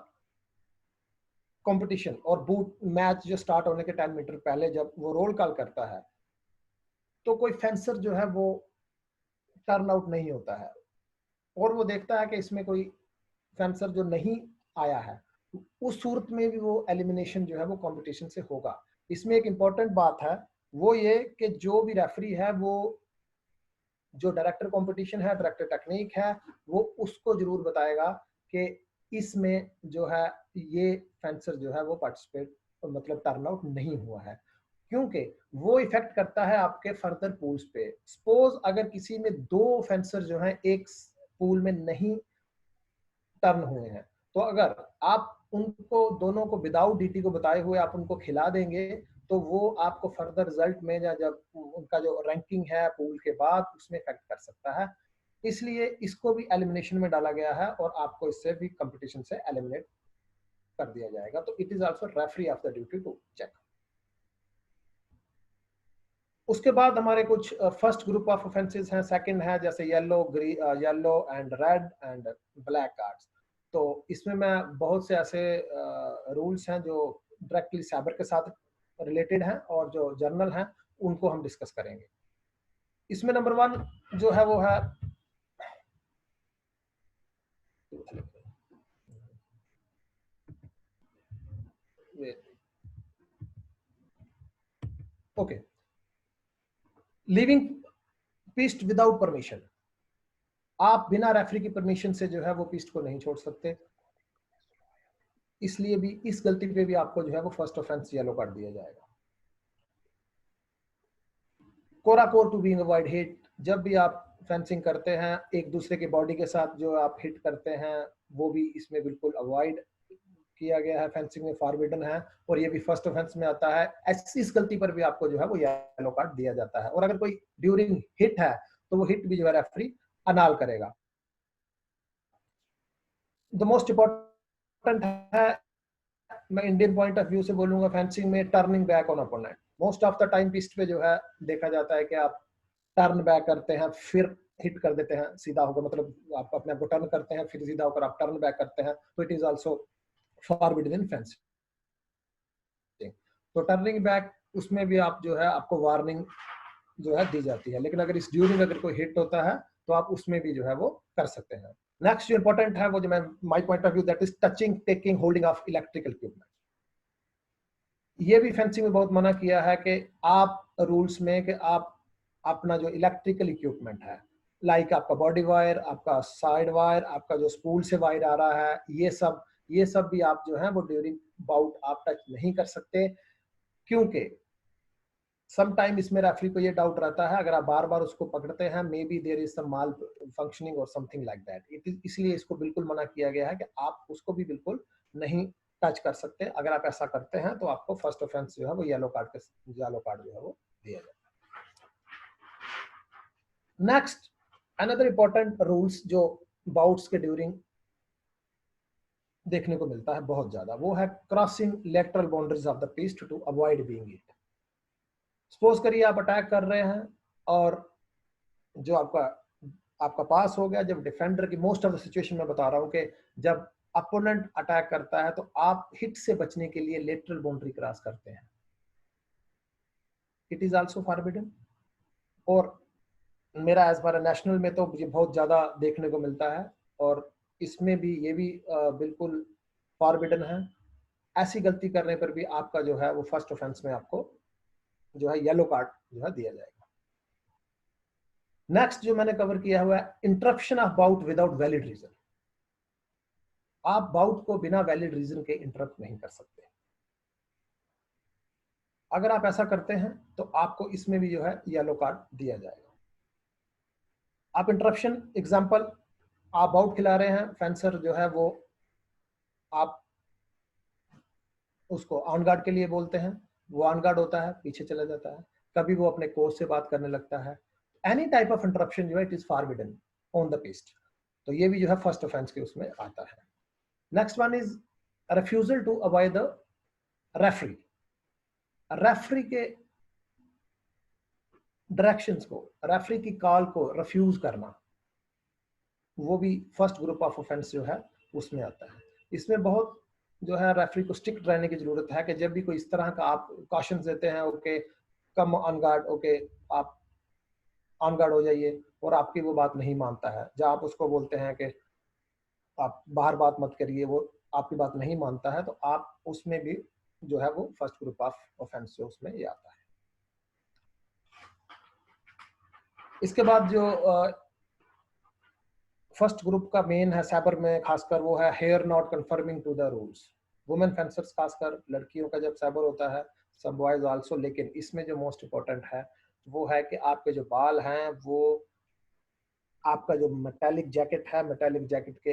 कंपटीशन, और बूट मैच जो स्टार्ट होने के 10 मिनट पहले जब वो रोल कॉल करता है, तो कोई फेंसर जो है वो टर्न आउट नहीं होता है, और वो देखता है कि इसमें कोई फेंसर जो नहीं आया है, उस सूरत में भी वो एलिमिनेशन जो है वो कंपटीशन से होगा। इसमें एक इंपॉर्टेंट बात है वो ये कि जो भी रेफरी है वो जो डायरेक्टर कंपटीशन है, डायरेक्टर टेक्निक है, वो उसको जरूर बताएगा कि इसमें जो है ये फेंसर जो है वो पार्टिसिपेट मतलब टर्न आउट नहीं हुआ है। क्योंकि वो इफेक्ट करता है आपके फर्दर पूल्स पे। सपोज अगर किसी में 2 फेंसर जो हैं एक पूल में नहीं टर्न हुए हैं, तो अगर आप उनको दोनों को विदाउट डीटी को बताए हुए आप उनको खिला देंगे, तो वो आपको फर्दर रिजल्ट में या जब उनका जो रैंकिंग है पूल के बाद उसमें इफेक्ट कर सकता है। इसलिए इसको भी एलिमिनेशन में डाला गया है और आपको इससे भी कंपटीशन से एलिमिनेट कर दिया जाएगा। तो it is also referee of the duty to check. उसके बाद हमारे कुछ फर्स्ट ग्रुप ऑफ ऑफेंसेस हैं, सेकंड है जैसे yellow and red and black cards. तो इसमें मैं बहुत से ऐसे रूल्स हैं जो डायरेक्टली साइबर के साथ रिलेटेड हैं और जो जर्नल हैं उनको हम डिस्कस करेंगे। इसमें नंबर 1 जो है वो है ओके, लीविंग पिस्ट विदाउट परमिशन। आप बिना रेफरी की परमिशन से जो है वो पिस्ट को नहीं छोड़ सकते, इसलिए भी इस गलती पे भी आपको जो है वो फर्स्ट ऑफेंस येलो कार्ड दिया जाएगा। Corps-a-corps to being avoid hit. जब भी आप फेंसिंग करते हैं एक दूसरे के बॉडी के साथ जो आप हिट करते हैं वो भी इसमें बिल्कुल अवॉइड किया गया है, फेंसिंग में फॉरबिडन है और ये भी फर्स्ट ऑफेंस में आता है। इस गलती पर भी आपको जो है वो येलो कार्ड दिया जाता है। और अगर कोई ड्यूरिंग हिट है तो वो हिट भी जो है रेफरी अनाल करेगा। द मोस्ट इंपॉर्टेंट है, मैं इंडियन पॉइंट ऑफ व्यू से बोलूंगा, फेंसिंग में turning back on opponent. Most of the time piste पे जो है देखा जाता है कि आप टर्न बैक करते हैं फिर हिट कर देते हैं सीधा होकर, मतलब आप अपने आप को टर्न करते हैं फिर सीधा होकर आप टर्न बैक करते हैं, तो it is also forbidden in fencing. तो टर्निंग बैक उसमें भी आप जो है आपको वार्निंग जो है दी जाती है, लेकिन अगर इस ड्यूरिंग अगर कोई हिट होता है तो आप उसमें भी जो है वो कर सकते हैं। नेक्स्ट जो इंपॉर्टेंट है वो जो मैं my point of view that is touching, taking, holding of electrical equipment. ये भी फेंसिंग में बहुत मना किया है कि आप रूल्स में कि आप अपना जो इलेक्ट्रिकल इक्विपमेंट है, लाइक आपका बॉडी वायर, आपका साइड वायर, आपका जो स्पूल से वायर आ रहा है, ये सब भी आप जो है वो ड्यूरिंग बाउट आप टच नहीं कर सकते, क्योंकि सम टाइम इसमें रेफरी को ये डाउट रहता है अगर आप बार बार उसको पकड़ते हैं maybe there is some malfunctioning और समथिंग लाइक दैट। इसलिए इसको बिल्कुल मना किया गया है कि आप उसको भी बिल्कुल नहीं टच कर सकते। अगर आप ऐसा करते हैं तो आपको फर्स्ट ऑफेंस जो है वो येलो कार्ड जो है वो दिया जाएगा। नेक्स्ट अनदर इंपॉर्टेंट रूल्स जो बाउट्स के ड्यूरिंग देखने को मिलता है बहुत ज्यादा, वो है crossing lateral boundaries of the piste to avoid being hit. Suppose करिए आप अटैक कर रहे हैं और जो आपका पास हो गया, जब डिफेंडर की मोस्ट ऑफ द सिचुएशन में बता रहा हूं कि जब अपोनेंट अटैक करता है तो आप हिट से बचने के लिए लेटरल बाउंड्री क्रॉस करते हैं, इट इज आल्सो फॉरबिडन। और मेरा एज पर नेशनल में तो मुझे बहुत ज्यादा देखने को मिलता है और इसमें भी ये भी बिल्कुल फॉरबिडन है। ऐसी गलती करने पर भी आपका जो है वो फर्स्ट ऑफेंस में आपको जो है येलो कार्ड जो है दिया जाएगा। नेक्स्ट जो मैंने कवर किया हुआ है interruption of bout without valid reason. आप बाउट को बिना वैलिड रीजन के इंटरप्ट नहीं कर सकते। अगर आप ऐसा करते हैं तो आपको इसमें भी जो है येलो कार्ड दिया जाएगा। आप इंटरप्शन एग्जांपल, आप बाउट खिला रहे हैं, फेंसर जो है वो आप उसको ऑन गार्ड के लिए बोलते हैं, वो ऑन गार्ड होता है, पीछे चला जाता है, कभी वो अपने कोच से बात करने लगता है। एनी टाइप ऑफ इंटरप्शन जो है it is forbidden on the piste. तो ये भी जो है फर्स्ट ऑफेंस के उसमें आता है। Next one is refusal to avoid the referee. Referee के डायरेक्शंस को, रेफरी की कॉल को रिफ्यूज करना, वो भी फर्स्ट ग्रुप ऑफ ऑफेंस जो है उसमें आता है। इसमें बहुत जो है रेफरी को स्ट्रिक्ट रहने की जरूरत है कि जब भी कोई इस तरह का आप कॉशंस देते हैं, okay come on guard, okay आप ऑन गार्ड हो जाइए, और आपकी वो बात नहीं मानता है, जब आप उसको बोलते हैं कि आप बाहर बात मत करिए, वो आपकी बात नहीं मानता है, तो आप उसमें भी जो है वो फर्स्ट ग्रुप ऑफ ऑफेंस जो उसमें ये आता है। इसके बाद जो फर्स्ट ग्रुप का मेन है साइबर में खासकर, वो है hair not conforming to the rules. Women fencers खासकर लड़कियों का जब साइबर होता है, some boys also, लेकिन इसमें जो मोस्ट इम्पोर्टेंट है वो है कि आपके जो बाल हैं वो आपका जो मेटालिक जैकेट है, मेटालिक जैकेट के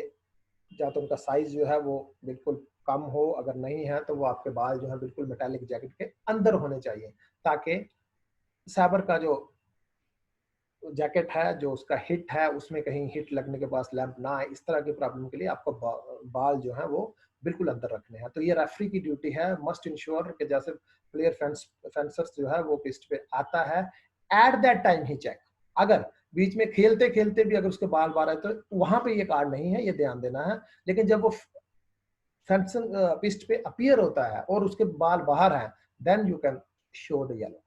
या तो उनका साइज जो है वो बिल्कुल कम हो, अगर नहीं है तो वो आपके बाल जो है बिल्कुल मेटालिक जैकेट के अंदर होने चाहिए, ताकि सैबर का जो जैकेट है, जो उसका हिट है, उसमें कहीं हिट लगने के बाद लैंप ना आए, इस तरह की प्रॉब्लम के लिए आपको बाल जो है वो बिल्कुल अंदर रखने हैं। तो ये रेफरी की ड्यूटी है, मस्ट इंश्योर कि जैसे प्लेयर फेंसर्स जो है वो पिस्ट पे आता है, एट दैट टाइम ही चेक, अगर बीच में खेलते खेलते भी अगर उसके बाल बाहर आए तो वहां पे ये कार्ड नहीं है, ये ध्यान देना है। लेकिन जब वो फेंसिंग पिस्ट पे अपीयर होता है और उसके बाल बाहर हैं, then you can show the yellow card.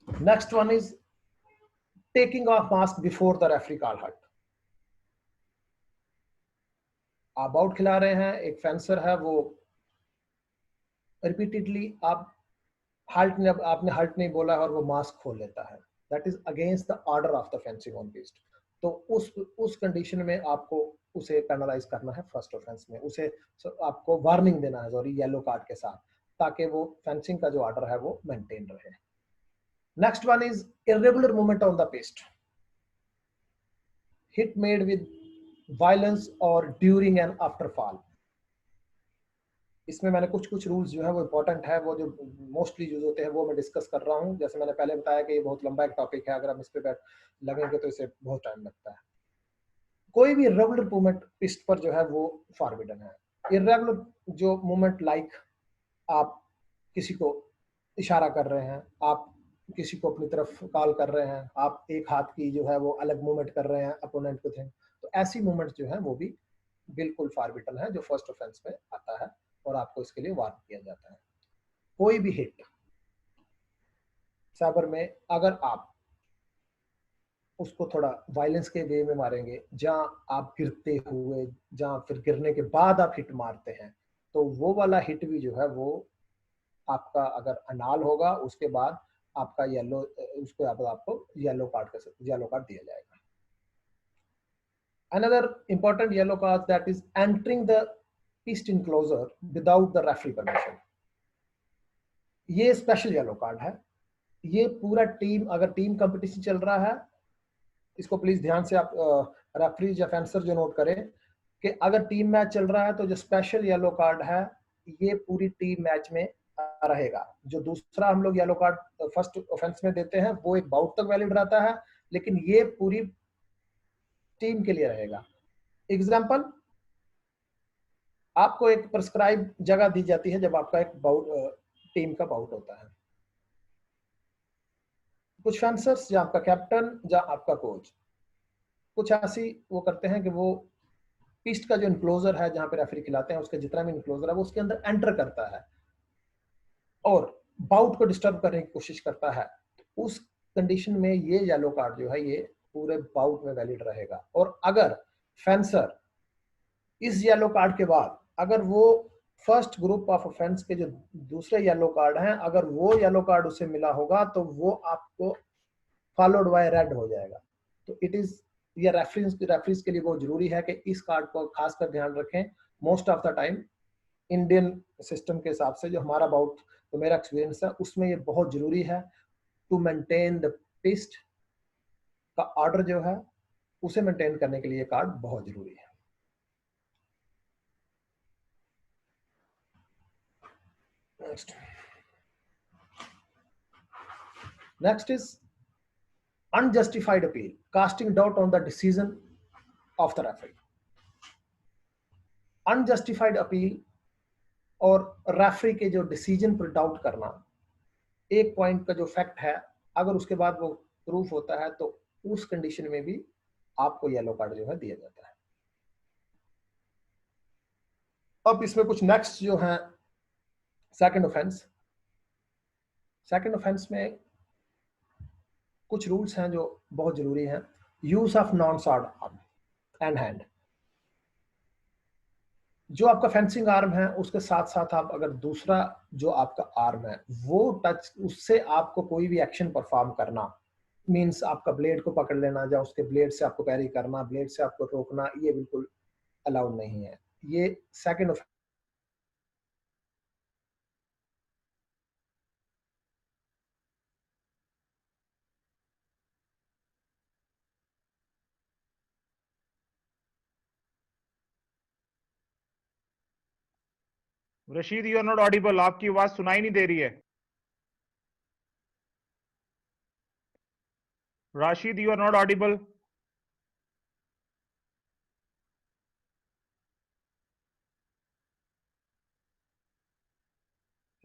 Next one is taking off mask before the referee call halt. आप बाउट खिला रहे हैं, एक फेंसर है वो रिपीटेडली आप हाल्ट ने आपने हाल्ट नहीं बोला और वो मास्क खोल लेता है, that is against the order of the fencing on piste. तो उस कंडीशन में आपको उसे पेनलाइज करना है फर्स्ट ऑफेंस में, उसे आपको वार्निंग देना है सॉरी येलो कार्ड के साथ, ताकि वो फेंसिंग का जो ऑर्डर है वो मेंटेन रहे। Next one is irregular movement on the piste. Hit made with violence or during and after fall. इसमें मैंने कुछ रूल्स जो है वो इंपॉर्टेंट है, वो जो मोस्टली यूज होते हैं वो मैं डिस्कस कर रहा हूँ। जैसे मैंने पहले बताया कि ये बहुत लंबा एक टॉपिक है, अगर हम इस पे लगेंगे तो इसे बहुत टाइम लगता है। कोई भी इर्रेगुलर मूवमेंट पिस्ट पर जो है वो फॉरबिडन है। इर्रेगुलर जो मूवमेंट लाइक आप किसी को इशारा कर रहे हैं, आप किसी को अपनी तरफ कॉल कर रहे हैं, आप एक हाथ की जो है वो अलग मूवमेंट कर रहे हैं अपोनेंट को थिंग, तो ऐसी मूवमेंट जो है वो भी बिल्कुल फॉरबिडन है, जो फर्स्ट ऑफेंस में आता है और आपको इसके लिए वार्न किया जाता है। कोई भी हिट साइबर में अगर आप उसको थोड़ा वायलेंस के वे में मारेंगे, जहां आप गिरते हुए, जहां फिर गिरने के बाद आप हिट मारते हैं, तो वो वाला हिट भी जो है वो आपका अगर अनाल होगा, उसके बाद आपका येलो, उसके बाद आपको येलो कार्ड दिया जाएगा। Another important yellow card that is entering the pist enclosure without the referee permission. ये स्पेशल येलो कार्ड है। ये पूरा टीम, अगर टीम कंपटीशन चल रहा है, इसको प्लीज ध्यान से आप रेफरीज या फेंसर जो नोट करें कि अगर टीम मैच चल रहा है तो जो स्पेशल येलो कार्ड है ये पूरी टीम मैच में रहेगा। जो दूसरा हम लोग येलो कार्ड फर्स्ट ऑफेंस में देते हैं वो एक बाउट तक वैलिड रहता है, लेकिन ये पूरी टीम के लिए रहेगा। एग्जांपल, आपको एक प्रिस्क्राइब जगह दी जाती है जब आपका एक बाउट टीम का बाउट होता है। कुछ फेंसर्स या आपका कैप्टन या आपका कोच कुछ ऐसी वो करते हैं कि वो पिस्ट का जो इनक्लोजर है जहां पे रेफरी खिलाते हैं, उसका जितना भी इनक्लोजर है वो उसके अंदर एंटर करता है और बाउट को डिस्टर्ब करने की कोशिश करता है। उस कंडीशन में ये येलो कार्ड जो है ये पूरे बाउट में वैलिड रहेगा। और अगर फेंसर इस येलो कार्ड के बाद अगर वो फर्स्ट ग्रुप ऑफ ऑफेंस के जो दूसरे येलो कार्ड हैं, अगर वो येलो कार्ड उसे मिला होगा तो वो आपको फॉलोड बाय रेड हो जाएगा। तो इट इज ये रेफरीज के लिए बहुत जरूरी है कि इस कार्ड को खासकर ध्यान रखें। Most of the time Indian system के हिसाब से जो हमारा बाउट, तो मेरा एक्सपीरियंस है उसमें ये बहुत जरूरी है टू मेंटेन द पिस्ट का ऑर्डर जो है उसे मेंटेन करने के लिए कार्ड बहुत जरूरी है। Next is unjustified appeal, casting doubt on the decision of the referee. Unjustified appeal और रेफरी के जो डिसीजन पर डाउट करना, एक पॉइंट का जो फैक्ट है अगर उसके बाद वो प्रूफ होता है तो उस कंडीशन में भी आपको येलो कार्ड जो है दिया जाता है। अब इसमें कुछ नेक्स्ट जो है सेकंड ऑफेंस। सेकंड ऑफेंस में कुछ रूल्स हैं जो बहुत जरूरी हैं। Use of non sword arm and hand. जो आपका फेंसिंग आर्म है उसके साथ साथ आप अगर दूसरा जो आपका आर्म है वो टच, उससे आपको कोई भी एक्शन परफॉर्म करना, मींस आपका ब्लेड को पकड़ लेना या उसके ब्लेड से आपको पैरी करना, ब्लेड से आपको रोकना, ये बिल्कुल अलाउड नहीं है। ये second Rashid, you are not audible. आपकी आवाज सुनाई नहीं दे रही है. Rashid, you are not audible.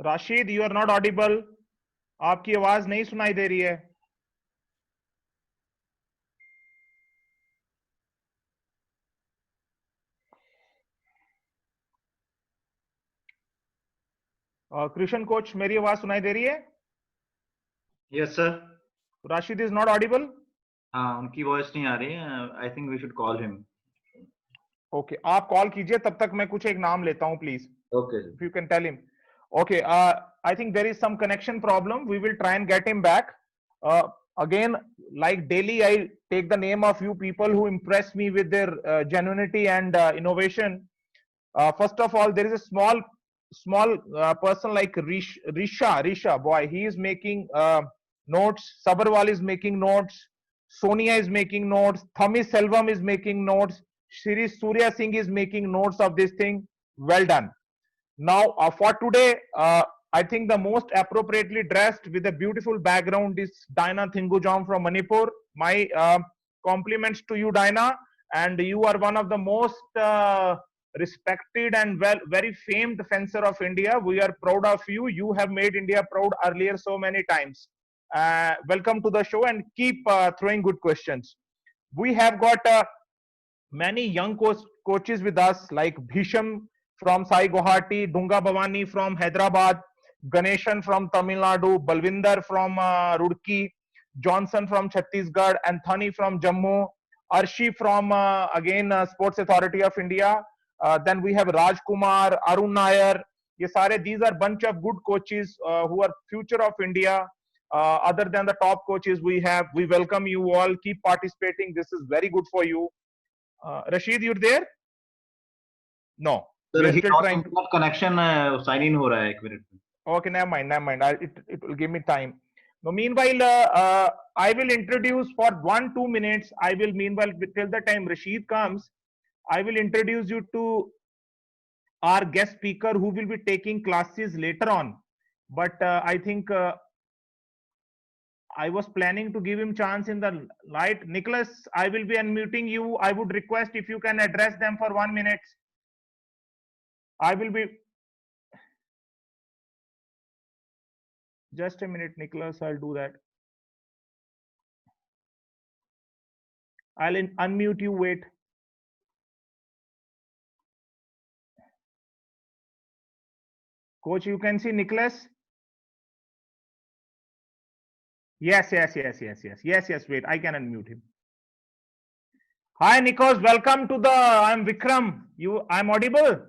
Rashid, you are not audible. आपकी आवाज नहीं सुनाई दे रही है. कृष्ण कोच, मेरी आवाज सुनाई दे रही है? Yes, sir. Rashid is not audible. हाँ, उनकी वॉइस नहीं आ रही है. I think we should call him. Okay, आप कॉल कीजिए, तब तक मैं कुछ एक नाम लेता हूं, please. Okay. If you can tell him. Okay, I think there is some connection problem. We will try and get him back. Again, like daily, I take the name of few people who impress me with their genuinity and innovation. First of all, there is a small person like Risha boy. He is making notes. Sabarwal is making notes. Sonia is making notes. Thami Selvam is making notes. Shri Surya Singh is making notes of this thing. Well done. Now, for today, I think the most appropriately dressed with a beautiful background is Dina Thingujam from Manipur. My compliments to you, Dina. And you are one of the most respected and very famed fencer of India. We are proud of you. You have made India proud earlier so many times. Welcome to the show and keep throwing good questions. We have got many young coaches with us like Bhisham from Sai Guwahati, Dunga Bhavani from Hyderabad, Ganeshan from Tamil Nadu, Balvinder from Roorkee, Johnson from Chhattisgarh, Anthony from Jammu, Arshi from again Sports Authority of India. Then we have Raj Kumar, Arun Nair. These are bunch of good coaches who are future of India. Other than the top coaches we have, we welcome you all. Keep participating. This is very good for you. Rashid, you're there? No. Sir, We are he still lost trying to. internet connection. Sign in हो रहा है 1 minute में. Okay, never mind. It will give me time. Now, meanwhile, I will introduce for 1-2 minutes. I will meanwhile till the time Rashid comes, I will introduce you to our guest speaker who will be taking classes later on. But I think I was planning to give him chance in the light. Nicholas, I will be unmuting you. I would request if you can address them for 1 minute. I will be. Just a minute, Nicholas. I'll do that. I'll unmute you. Wait. Coach, you can see Nicholas. Yes. Wait, I can unmute him. Hi, Nikos. Welcome to the. I'm Vikram. I'm audible.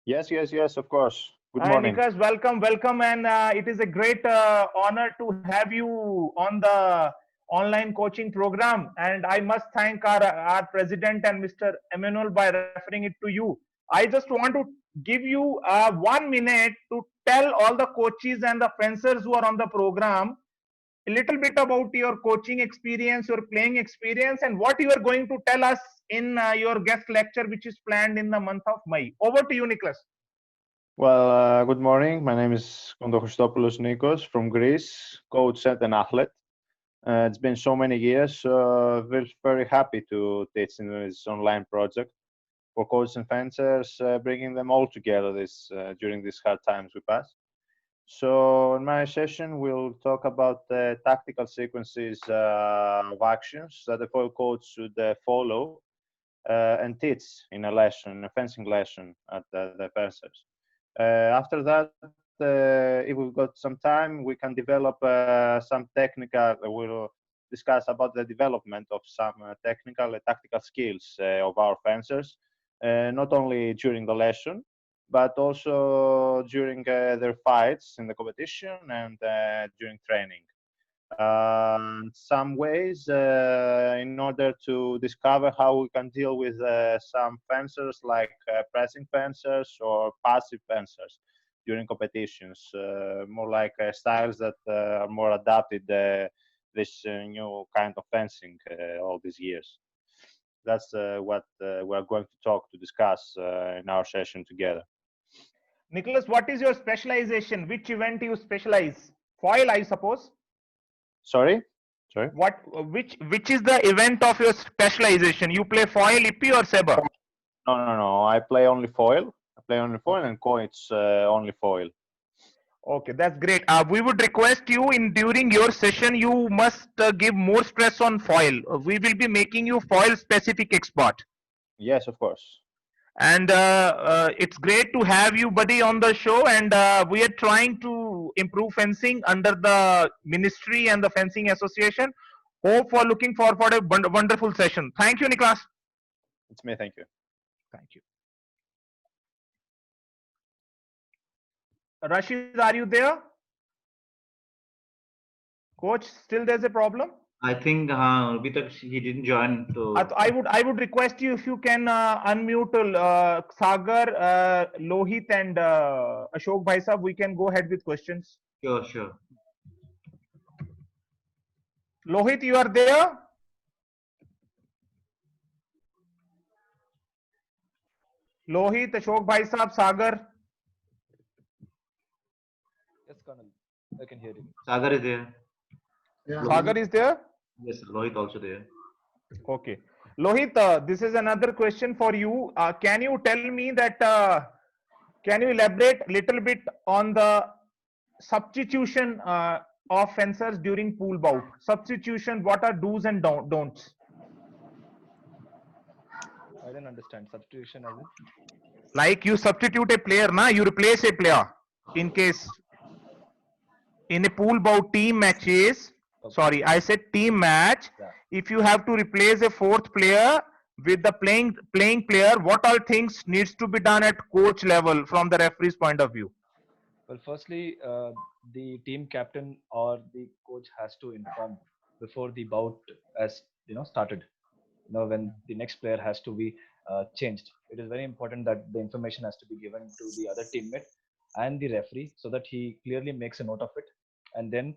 Yes, of course. Good Hi, morning. Nicholas. Welcome, and it is a great honor to have you on the online coaching program. And I must thank our president and Mr. Emmanuel by referring it to you. I just want to give you 1 minute to tell all the coaches and the fencers who are on the program a little bit about your coaching experience, your playing experience, and what you are going to tell us in your guest lecture, which is planned in the month of May. Over to you, Nicholas. Well, good morning. My name is Kontochistopoulos Nikos from Greece, coach and an athlete. It's been so many years. We're very happy to teach in this online project for coaches and fencers, bringing them all together during these hard times we pass. So in my session, we'll talk about the tactical sequences of actions that the foil coach should follow and teach in a fencing lesson at the fencers. After that, if we've got some time, we can develop some technical. We'll discuss about the development of some technical and tactical skills of our fencers, not only during the lesson, but also during their fights in the competition and during training. Some ways in order to discover how we can deal with some fencers like pressing fencers or passive fencers during competitions, more like styles that are more adapted this new kind of fencing all these years. That's what we're going to discuss in our session together. Nicholas, what is your specialization? Which event you specialize? Foil, I suppose. Sorry? Which is the event of your specialization? You play foil, Ippy, or Sabre? No. I play only foil. And coach only foil. Okay, that's great. We would request you during your session, you must give more stress on foil. We will be making you foil specific expert. Yes, of course. And it's great to have you, buddy, on the show. And we are trying to improve fencing under the ministry and the fencing association. Hope for looking forward for a wonderful session. Thank you, Niklas. It's me. Thank you. Thank you. Rashid, are you there? Coach, still there's a problem? I think abhi tak he didn't join. So I would request you if you can unmute Sagar, Lohit, and Ashok Bhai Sahab. We can go ahead with questions. sure. Lohit, you are there? Lohit, Ashok Bhai Sahab, Sagar. Yes, Colonel. I can hear you. Sagar is there. Sagar is there? Yes, sir. Lohit also there. Okay. Lohit, this is another question for you. Can you tell me that, can you elaborate a little bit on the substitution of fencers during pool bout? Substitution, what are do's and don'ts? I didn't understand. Substitution as in? Like you substitute a player, you replace a player in case in a pool bout team matches. Okay. Sorry, I said team match. Yeah. If you have to replace a fourth player with the playing player, what all things needs to be done at coach level from the referee's point of view? Well, firstly, the team captain or the coach has to inform before the bout has started. When the next player has to be changed, it is very important that the information has to be given to the other teammate and the referee so that he clearly makes a note of it. And then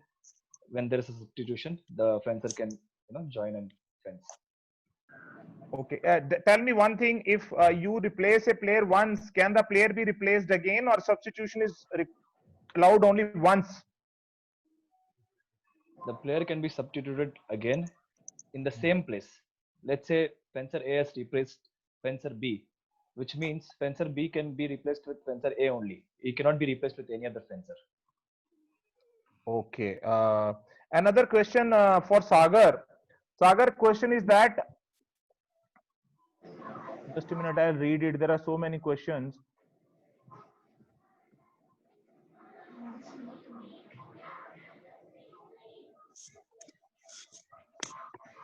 when there is a substitution, the fencer can join and fence. Okay, tell me one thing. If you replace a player once, can the player be replaced again, or substitution is allowed only once? The player can be substituted again in the same place. Let's say fencer A has replaced fencer B, which means fencer B can be replaced with fencer A only. He cannot be replaced with any other fencer. Okay. Another question for Sagar. Sagar, question is that, just a minute, I'll read it. There are so many questions.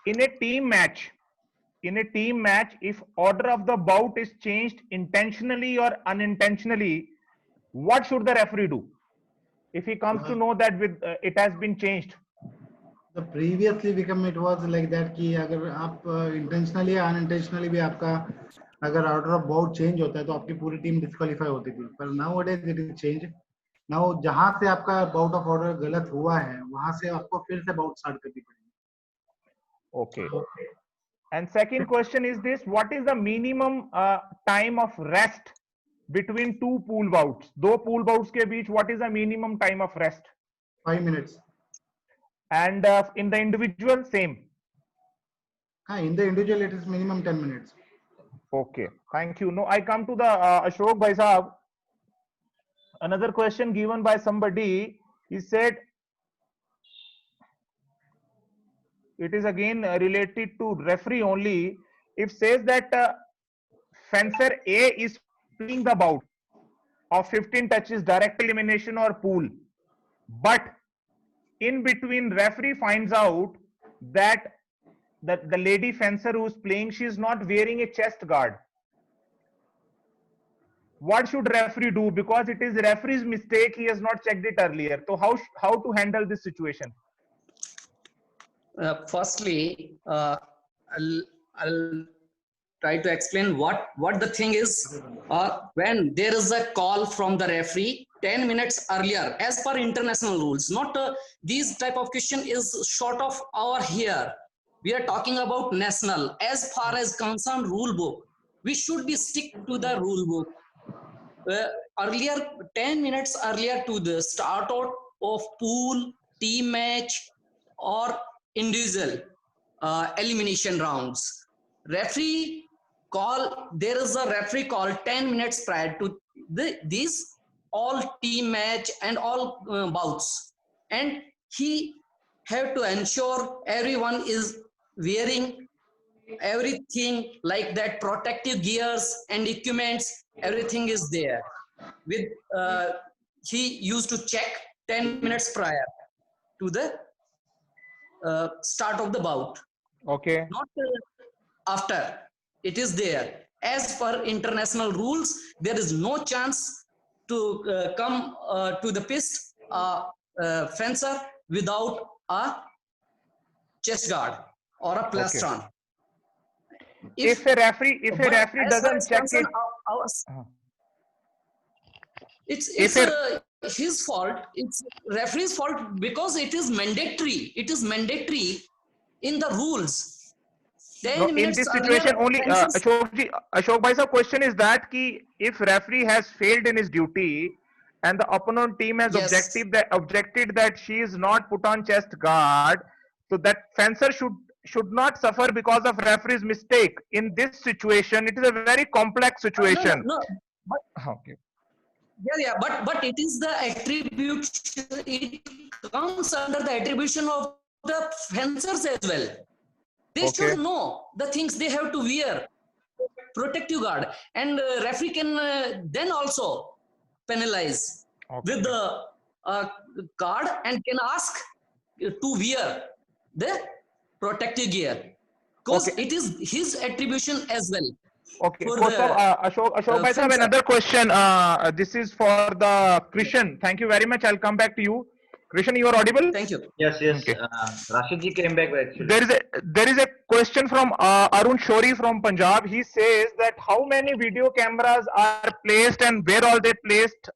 In a team match, if order of the bout is changed intentionally or unintentionally, what should the referee do if he comes to know that it has been changed? The previously become it was like that कि अगर आप intentionally या unintentionally भी आपका अगर order of bout change होता है तो आपकी पूरी टीम disqualify होती थी, पर nowadays it is changed. Now जहाँ से आपका bout of order गलत हुआ है वहाँ से आपको फिर से bout start करनी पड़ेगी. Okay. And second question is this: what is the minimum time of rest between two pool bouts? दो pool bouts के बीच what is the minimum time of rest? 5 minutes. And in the individual, same. In the individual it is minimum 10 minutes. Okay, thank you. Now I come to the Ashok Bhai Sahab. Another question given by somebody. He said it is again related to referee only. If says that fencer A is playing the bout of 15 touches, direct elimination or pool, but in between referee finds out that the lady fencer who's playing, she is not wearing a chest guard. What should referee do? Because it is referee's mistake, he has not checked it earlier. So how to handle this situation? Firstly, I'll try to explain what the thing is. When there is a call from the referee 10 minutes earlier, as per international rules, not these type of question is short of our here. We are talking about national. As far as concerned rule book, we should be stick to the rule book. earlier, 10 minutes earlier to the start out of pool, team match, or individual elimination rounds. Referee call, there is a referee call 10 minutes prior to these all team match and all bouts, and he have to ensure everyone is wearing everything like that, protective gears and equipments, everything is there. With he used to check 10 minutes prior to the start of the bout, Okay. not after. It is there. As per international rules, there is no chance to come to the pist fencer without a chest guard or a plastron. If a referee but as far doesn't as check concerned, it, it's If his fault. It's referee's fault because it is mandatory. It is mandatory in the rules. 10 no, in minutes this earlier, situation only, fences- Ashok bhai, sir, question is that ki if referee has failed in his duty and the opponent team has Yes. objected that she is not put on chest guard, so that fencer should not suffer because of referee's mistake. In this situation, it is a very complex situation. No. But, Okay. yeah. But it is the attribution. It comes under the attribution of the fencers as well. They Okay. should know the things they have to wear, protective guard, and referee can then also penalize with the card and can ask to wear the protective gear because Okay. it is his attribution as well. Okay, For coach the, sir, Ashok bhai, sir, fencer. another question. This is for the Krishan. Thank you very much. I'll come back to you. Krishan, you are audible? Thank you. Yes. Okay. Rashid ji came back actually. There is a question from Arun Shori from Punjab. He says that how many video cameras are placed and where are they placed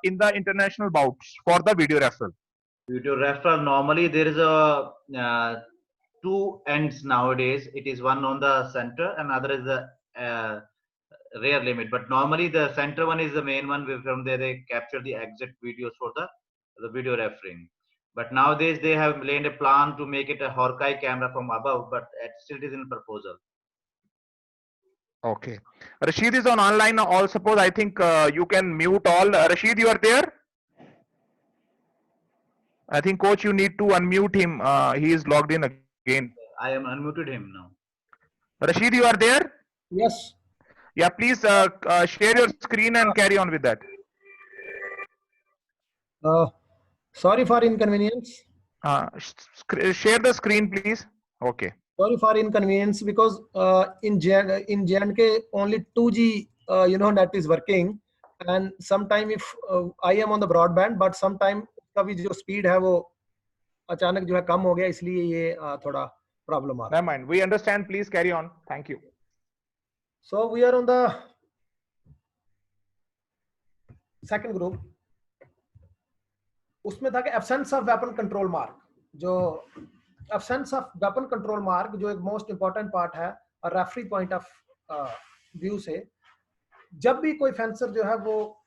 in the international bouts for the video referral? Video referral, normally there is a two ends nowadays. It is one on the center and other is the rear limit. But normally the center one is the main one. From there they capture the exact videos for the video refereeing. But nowadays they have laid a plan to make it a Hawkeye camera from above, but it still is in proposal. Okay. Rashid is on online now. All suppose I think you can mute all. Rashid, you are there? I think coach, you need to unmute him. He is logged in again. I am unmuted him now. Rashid, you are there? Yes. Yeah, please share your screen and carry on with that. Sorry for inconvenience. Share the screen, please. Okay. Sorry for inconvenience because in J&K only 2G net is working, and sometime if I am on the broadband, but sometime कभी जो speed है वो अचानक जो है कम हो गया, इसलिए ये थोड़ा problem आ रहा है. Never mind. We understand. Please carry on. Thank you. So we are on the second group. उसमें था कि absence of weapon control mark. जो absence of weapon control mark जो एक most important part है और referee point of view से, जब भी कोई फेंसर जो है वो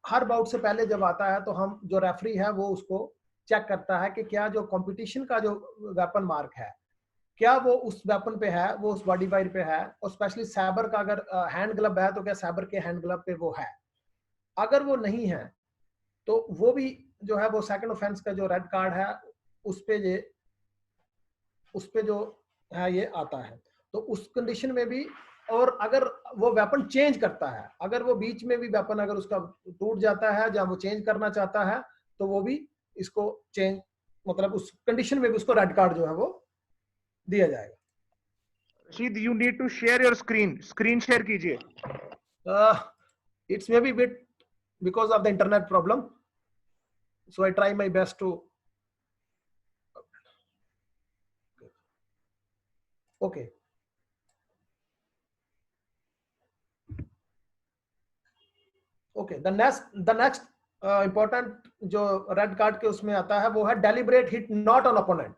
हर बाउट से पहले जब आता है तो हम जो रेफरी है वो उसको चेक करता है कि क्या जो कंपटीशन का जो वेपन मार्क है क्या वो उस वेपन पे है, वो उस बॉडी वायर पे है, और स्पेशली साइबर का अगर हैंड ग्लव है तो क्या साइबर के हैंड ग्लव पे वो है. अगर वो नहीं है तो वो भी जो है वो सेकंड ऑफेंस का जो रेड कार्ड है उस पे जो है ये आता है. तो उस कंडीशन में भी, और अगर वो वेपन चेंज करता है, अगर वो बीच में भी वेपन अगर उसका टूट जाता है जहां वो चेंज करना चाहता है तो वो भी इसको चेंज, मतलब उस कंडीशन में भी उसको रेड कार्ड जो है वो दिया जाएगा. Rashid, you need to share your screen. Screen share कीजिए. It's maybe bit because of the internet problem, so I try my best to. Okay. Okay. The next important जो रेड कार्ड के उसमें आता है वो है deliberate hit not on opponent.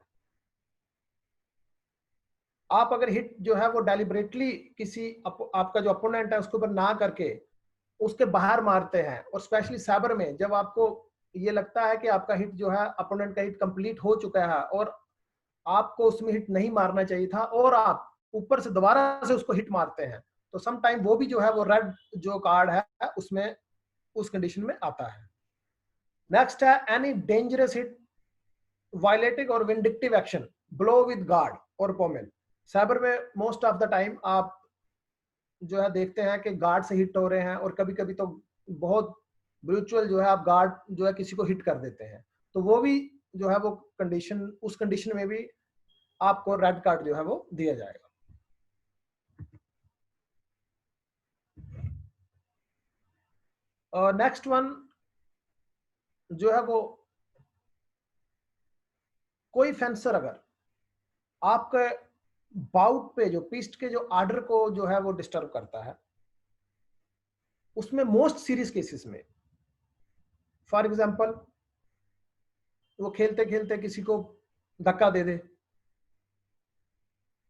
आप अगर हिट जो है वो डेलिब्रेटली किसी आपका जो अपोनेंट है उसके ऊपर ना करके उसके बाहर मारते हैं, और स्पेशली साइबर में जब आपको ये लगता है कि आपका हिट जो है, अपोनेंट का हिट कंप्लीट हो चुका है और आपको उसमें हिट नहीं मारना चाहिए था और आप ऊपर से दोबारा से उसको हिट मारते हैं, तो सम टाइम वो भी जो है वो रेड जो कार्ड है उसमें उस कंडीशन में आता है। नेक्स्ट है एनी डेंजरस हिट, वायलेटिंग और vindictive action, blow with guard और पोमेल। साइबर में मोस्ट ऑफ द टाइम आप जो है देखते हैं कि गार्ड से हिट हो रहे हैं, और कभी कभी तो बहुत ब्रूचुअल जो है आप गार्ड जो है किसी को हिट कर देते हैं, तो वो भी जो है वो कंडीशन, उस कंडीशन में भी आपको रेड कार्ड जो है वो दिया जाएगा। और नेक्स्ट वन जो है वो, कोई फेंसर अगर आपके बाउट पे जो पिस्ट के जो आर्डर को जो है वो डिस्टर्ब करता है, उसमें मोस्ट सीरियस केसेस में, फॉर एग्जांपल वो खेलते खेलते किसी को धक्का दे दे,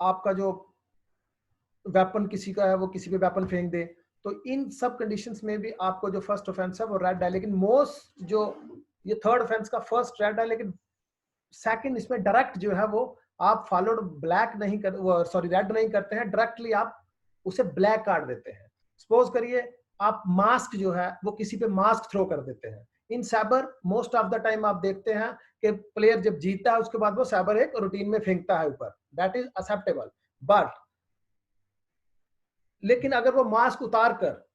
आपका जो वेपन किसी का है वो किसी पे वेपन फेंक दे, तो इन सब कंडीशंस में भी आपको जो फर्स्ट ऑफेंस है वो रेड है। लेकिन मोस्ट जो ये थर्ड ऑफेंस का फर्स्ट रेड है, लेकिन सेकंड इसमें डायरेक्ट जो है वो आप फॉलोड ब्लैक नहीं कर, सॉरी रेड नहीं करते हैं, डायरेक्टली आप उसे ब्लैक कार्ड देते हैं। सपोज करिए आप मास्क जो है वो किसी पे मास्क थ्रो कर देते हैं। In sabre most of the time आप देखते हैं कि प्लेयर जब जीतता है उसके बाद वो साइबर एक रूटीन में फेंकता है ऊपर, दैट इज एक्सेप्टेबल। बट लेकिन अगर वो मास्क उतार कर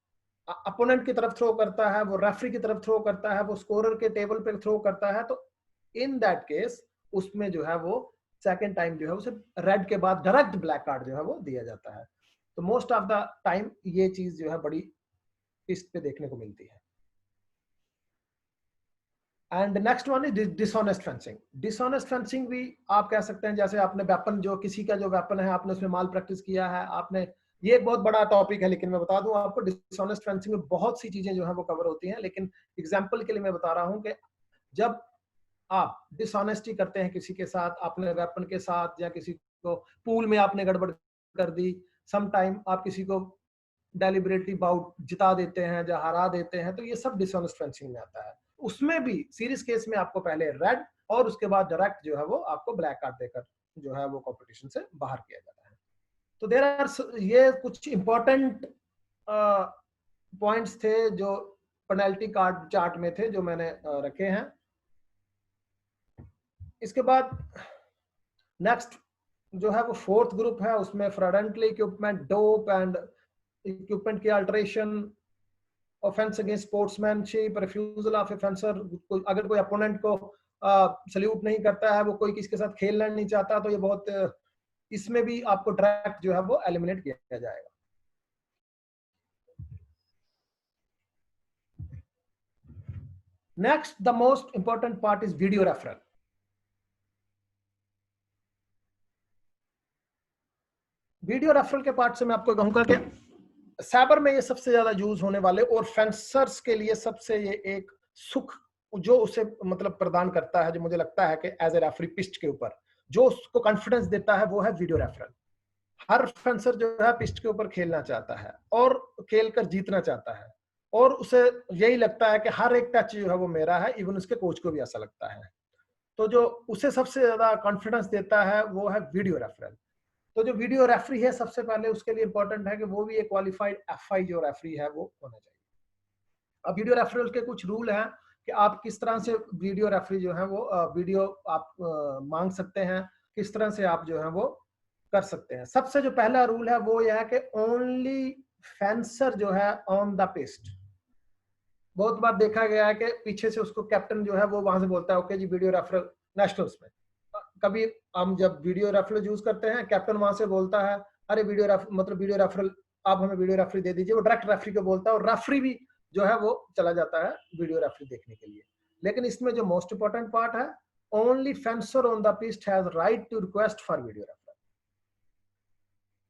अपोनेंट की तरफ थ्रो करता है, वो रेफरी की तरफ थ्रो करता है, वो स्कोरर के टेबल पे थ्रो करता है, तो इन दैट केस उसमें जो है वो सेकंड टाइम जो है उसे रेड के बाद डायरेक्ट ब्लैक कार्ड जो है वो दिया जाता है। तो मोस्ट ऑफ द टाइम ये चीज जो है बड़ी इस पे देखने को मिलती है। And next one is dishonest fencing. Dishonest fencing भी आप कह सकते हैं, जैसे आपने वेपन जो किसी का जो वेपन है आपने उसमें माल प्रैक्टिस किया है, आपने, ये एक बहुत बड़ा टॉपिक है, लेकिन मैं बता दूं आपको डिसऑनेस्ट फेंसिंग में बहुत सी चीजें जो है वो कवर होती हैं, लेकिन एग्जांपल के लिए मैं बता रहा हूं कि जब आप डिसऑनेस्टी करते हैं किसी के साथ, अपने वेपन के साथ, या किसी को पूल में आपने गड़बड़ कर दी, सम टाइम आप किसी को डेलिबरेटली बाउट जिता देते हैं या हरा देते हैं, तो ये सब डिसऑनेस्ट फेंसिंग में आता है। उसमें भी सीरीज केस में आपको पहले रेड और उसके बाद डायरेक्ट जो है वो आपको ब्लैक कार्ड देकर जो है वो कंपटीशन से बाहर किया जाता है। तो देयर आर, ये कुछ इंपॉर्टेंट पॉइंट्स थे जो पेनल्टी कार्ड चार्ट में थे जो मैंने रखे हैं। इसके बाद नेक्स्ट जो है वो फोर्थ ग्रुप है, उसमें fraudulently equipment, dope and equipment की alteration, offence against sportsmanship, refusal of offender, अगर कोई अपोनेंट को सल्यूट नहीं करता है, वो कोई किसके साथ खेलना नहीं चाहता, तो ये बहुत, इसमें भी आपको डायरेक्ट जो है वो एलिमिनेट किया जाएगा। Next the most important part is video referral. Video referral के पार्ट से मैं आपको कहूंगा कि साइबर में ये सबसे ज्यादा यूज होने वाले और फेंसर्स के लिए सबसे ये एक सुख जो उसे मतलब प्रदान करता है, जो मुझे लगता है कि एज ए रेफरी पिस्ट के ऊपर जो उसको कॉन्फिडेंस देता है, वो है वीडियो रेफरल। हर फेंसर जो है पिस्ट के ऊपर खेलना चाहता है और खेलकर जीतना चाहता है, और उसे यही लगता है कि हर एक टच जो है वो मेरा है, इवन उसके कोच को भी ऐसा लगता है। तो जो उसे सबसे ज्यादा कॉन्फिडेंस देता है वो है वीडियो रेफरल। तो जो वीडियो रेफरी है सबसे पहले उसके लिए इंपॉर्टेंट है कि वो भी एक क्वालिफाइड एफआई जो रेफरी है वो होना चाहिए। अब वीडियो रेफरल के कुछ रूल हैं कि आप किस तरह से वीडियो रेफरी जो है वो वीडियो आप मांग सकते हैं, किस तरह से आप जो है वो कर सकते हैं। सबसे जो पहला रूल है वो यह है कि ओनली फेंसर जो है ऑन द पिस्ट। बहुत बार देखा गया है कि पीछे से उसको कैप्टन जो है वो वहां से बोलता है ओके जी वीडियो रेफरल नेशनल्स में। कभी हम जब वीडियो रेफरल यूज करते हैं, कैप्टन वहां से बोलता है अरे वीडियो रेफरल आप हमें वीडियो रेफरी दे दीजिए, वो डायरेक्ट रेफरी को बोलता है और रेफरी भी जो है वो चला जाता है वीडियो रेफरी देखने के लिए। लेकिन इसमें जो मोस्ट इंपॉर्टेंट पार्ट है, only fencer on the piste has right to request for video referral.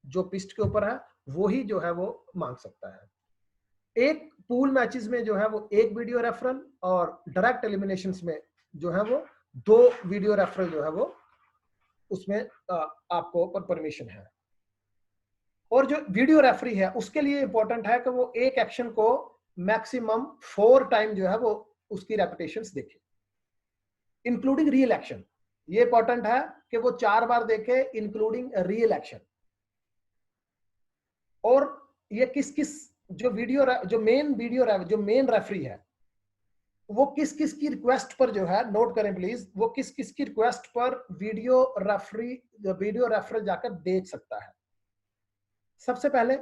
जो पिस्ट के ऊपर है वही जो है वो मांग सकता है। एक पूल मैचेस में जो है वो एक वीडियो रेफरल, और डायरेक्ट एलिमिनेशंस में जो है वो 2 वीडियो रेफरल जो है वो उसमें आपको परमिशन है। और जो वीडियो रेफरी है उसके लिए इंपॉर्टेंट है कि वो एक एक्शन को मैक्सिमम 4 टाइम जो है वो उसकी रेपिटेशंस देखे, इंक्लूडिंग रियल एक्शन। ये इंपॉर्टेंट है कि वो 4 बार देखे इंक्लूडिंग रियल एक्शन। और ये किस किस जो मेन रेफरी है वो किस किस की रिक्वेस्ट पर जो है, नोट करें प्लीज, वो किस किस की रिक्वेस्ट पर वीडियो रेफरल जाकर देख सकता है। सबसे पहले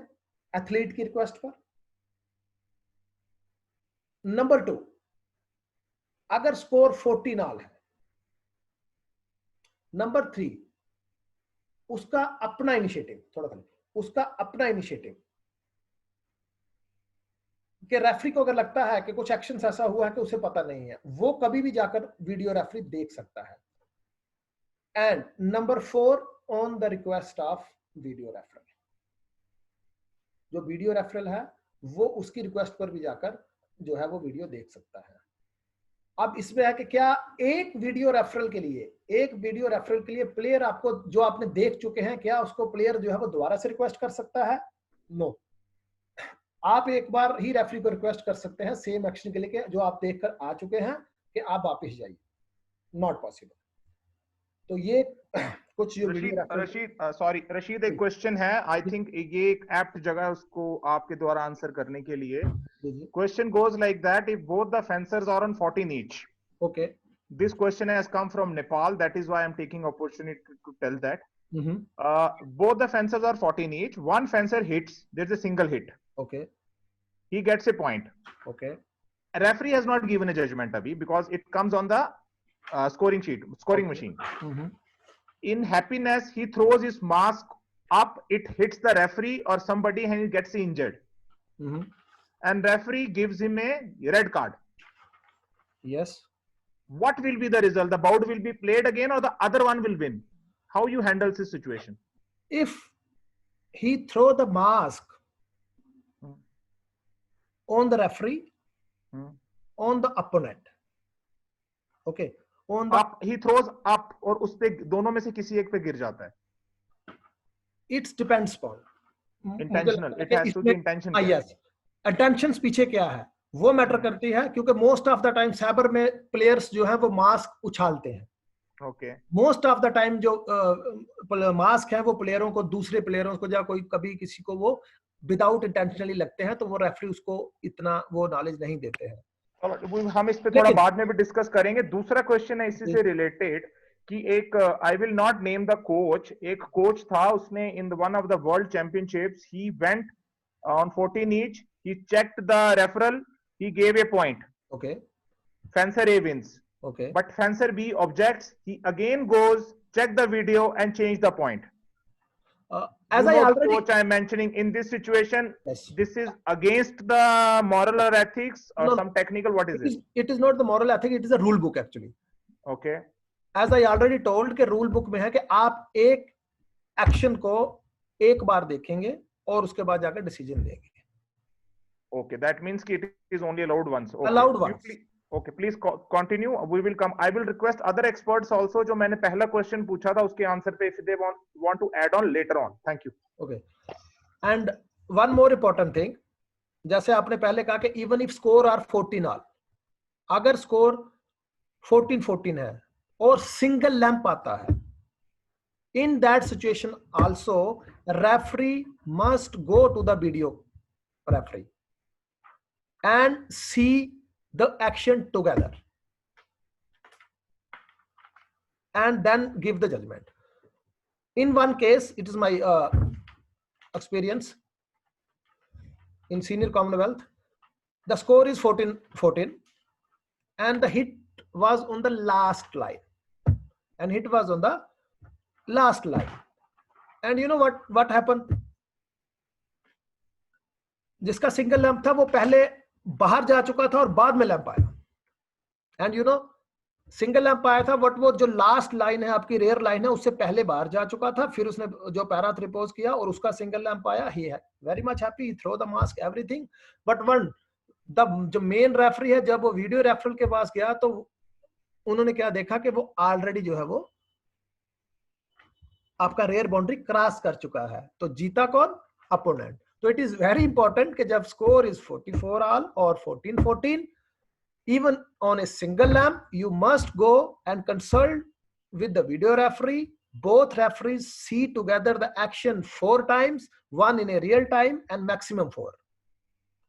एथलीट की रिक्वेस्ट पर। नंबर 2, अगर स्कोर 40 ऑल है। नंबर 3, उसका अपना इनिशिएटिव, उसका अपना इनिशिएटिव कि रेफरी को अगर लगता है कि कुछ एक्शन ऐसा हुआ है कि उसे पता नहीं है, वो कभी भी जाकर वीडियो रेफरी देख सकता है। And number 4, on the request of video referral, जो वीडियो रेफरल है वो उसकी रिक्वेस्ट पर भी जाकर जो है वो वीडियो देख सकता है। अब इसमें है कि क्या एक वीडियो रेफरल के लिए प्लेयर आपको जो आपने देख चुके हैं, क्या उसको प्लेयर जो है वो दोबारा से रिक्वेस्ट कर सकता है? नो। आप एक बार ही रेफरी को रिक्वेस्ट कर सकते हैं सेम एक्शन के लिए जो आप देखकर आ चुके हैं कि आप वापस जाइए, नॉट पॉसिबल। तो ये कुछ जो रशीद एक क्वेश्चन है, आई थिंक ये एक एप्ट जगह है उसको आपके द्वारा आंसर करने के लिए। Question goes like that, if both the fencers are on 14 each. Okay, this question has come from Nepal, that is why I am taking opportunity to tell that. Both the fencers are 14 each. One fencer hits, there's a single hit. Okay. He gets a point. Okay. A referee has not given a judgment abhi because it comes on the scoring sheet, scoring machine. In happiness, he throws his mask up, it hits the referee or somebody and he gets injured. And referee gives him a red card. Yes. What will be the result? The bout will be played again or the other one will win? How you handle this situation? If he throw the mask on the referee, on the opponent, okay, on the up, he throws up और उस पे दोनों में से किसी एक पे गिर जाता है. It depends upon intentional. It has to be intention. Yes. Attentions पीछे क्या है वो मैटर करती है, क्योंकि most of the time cyber में प्लेयर्स जो है वो मास्क उछालते हैं. Okay. Most of the time जो मास्क है वो प्लेयरों को, दूसरे प्लेयरों को या कोई कभी किसी को वो विदाउट इंटेंशनली लगते हैं, तो वो रेफरी उसको इतना वो नॉलेज नहीं देते हैं. हम इस पे थोड़ा बाद में भी डिस्कस करेंगे. दूसरा क्वेश्चन है इसी से रिलेटेड कि एक I will not name the coach, एक कोच था, उसने in one of the world championships he went on 14 each, he checked the referral, he gave a point. Okay. Fencer A wins. Okay. But fencer B objects, he again goes, check the video and change the point. As I already, coach I am mentioning in this situation, yes, this is against the moral or ethics or no, some technical, what is it? It is not the moral ethic, it is a rule book actually. Okay. As I already told के rule book में है कि आप एक action को एक बार देखेंगे और उसके बाद जाकर डिसीजन देंगे. Okay, that means it is only allowed once. Okay. Allowed once. Okay, please continue. We will come. I will request other experts also. जो मैंने पहला question पूछा था उसके आंसर पे if they want to add on later on. Thank you. Okay. And one more important thing, जैसे आपने पहले कहा कि even if score are 14 all, अगर score 14-14 है और single lamp आता है, in that situation also referee must go to the video referee and see the action together and then give the judgment. In one case, it is my experience in senior Commonwealth, the score is 14-14 and the hit was on the last line, and hit was on the last line. And you know what happened? जिसका single lamp था वो पहले बाहर जा चुका था और बाद में लैंप आया. And you know single lamp आया था, बट वो जो लास्ट लाइन है आपकी रेयर लाइन है उससे पहले बाहर जा चुका था. फिर उसने जो पैरा रिपोज किया और उसका सिंगल लैंप आया. ही है very much happy, he throw the mask everything. But one the जो मेन रेफरी है, जब वो वीडियो रेफरल के पास गया तो उन्होंने क्या देखा कि वो ऑलरेडी जो है वो आपका रेयर बाउंड्री क्रॉस कर चुका है. तो जीता कौन? अपोनेंट. तो इट इज वेरी इंपॉर्टेंट कि जब स्कोर इज 44 ऑल और 14-14, even on a single lamp, you must go and consult with the video referee. Both referees see together the action 4 times, one in a real time and maximum 4.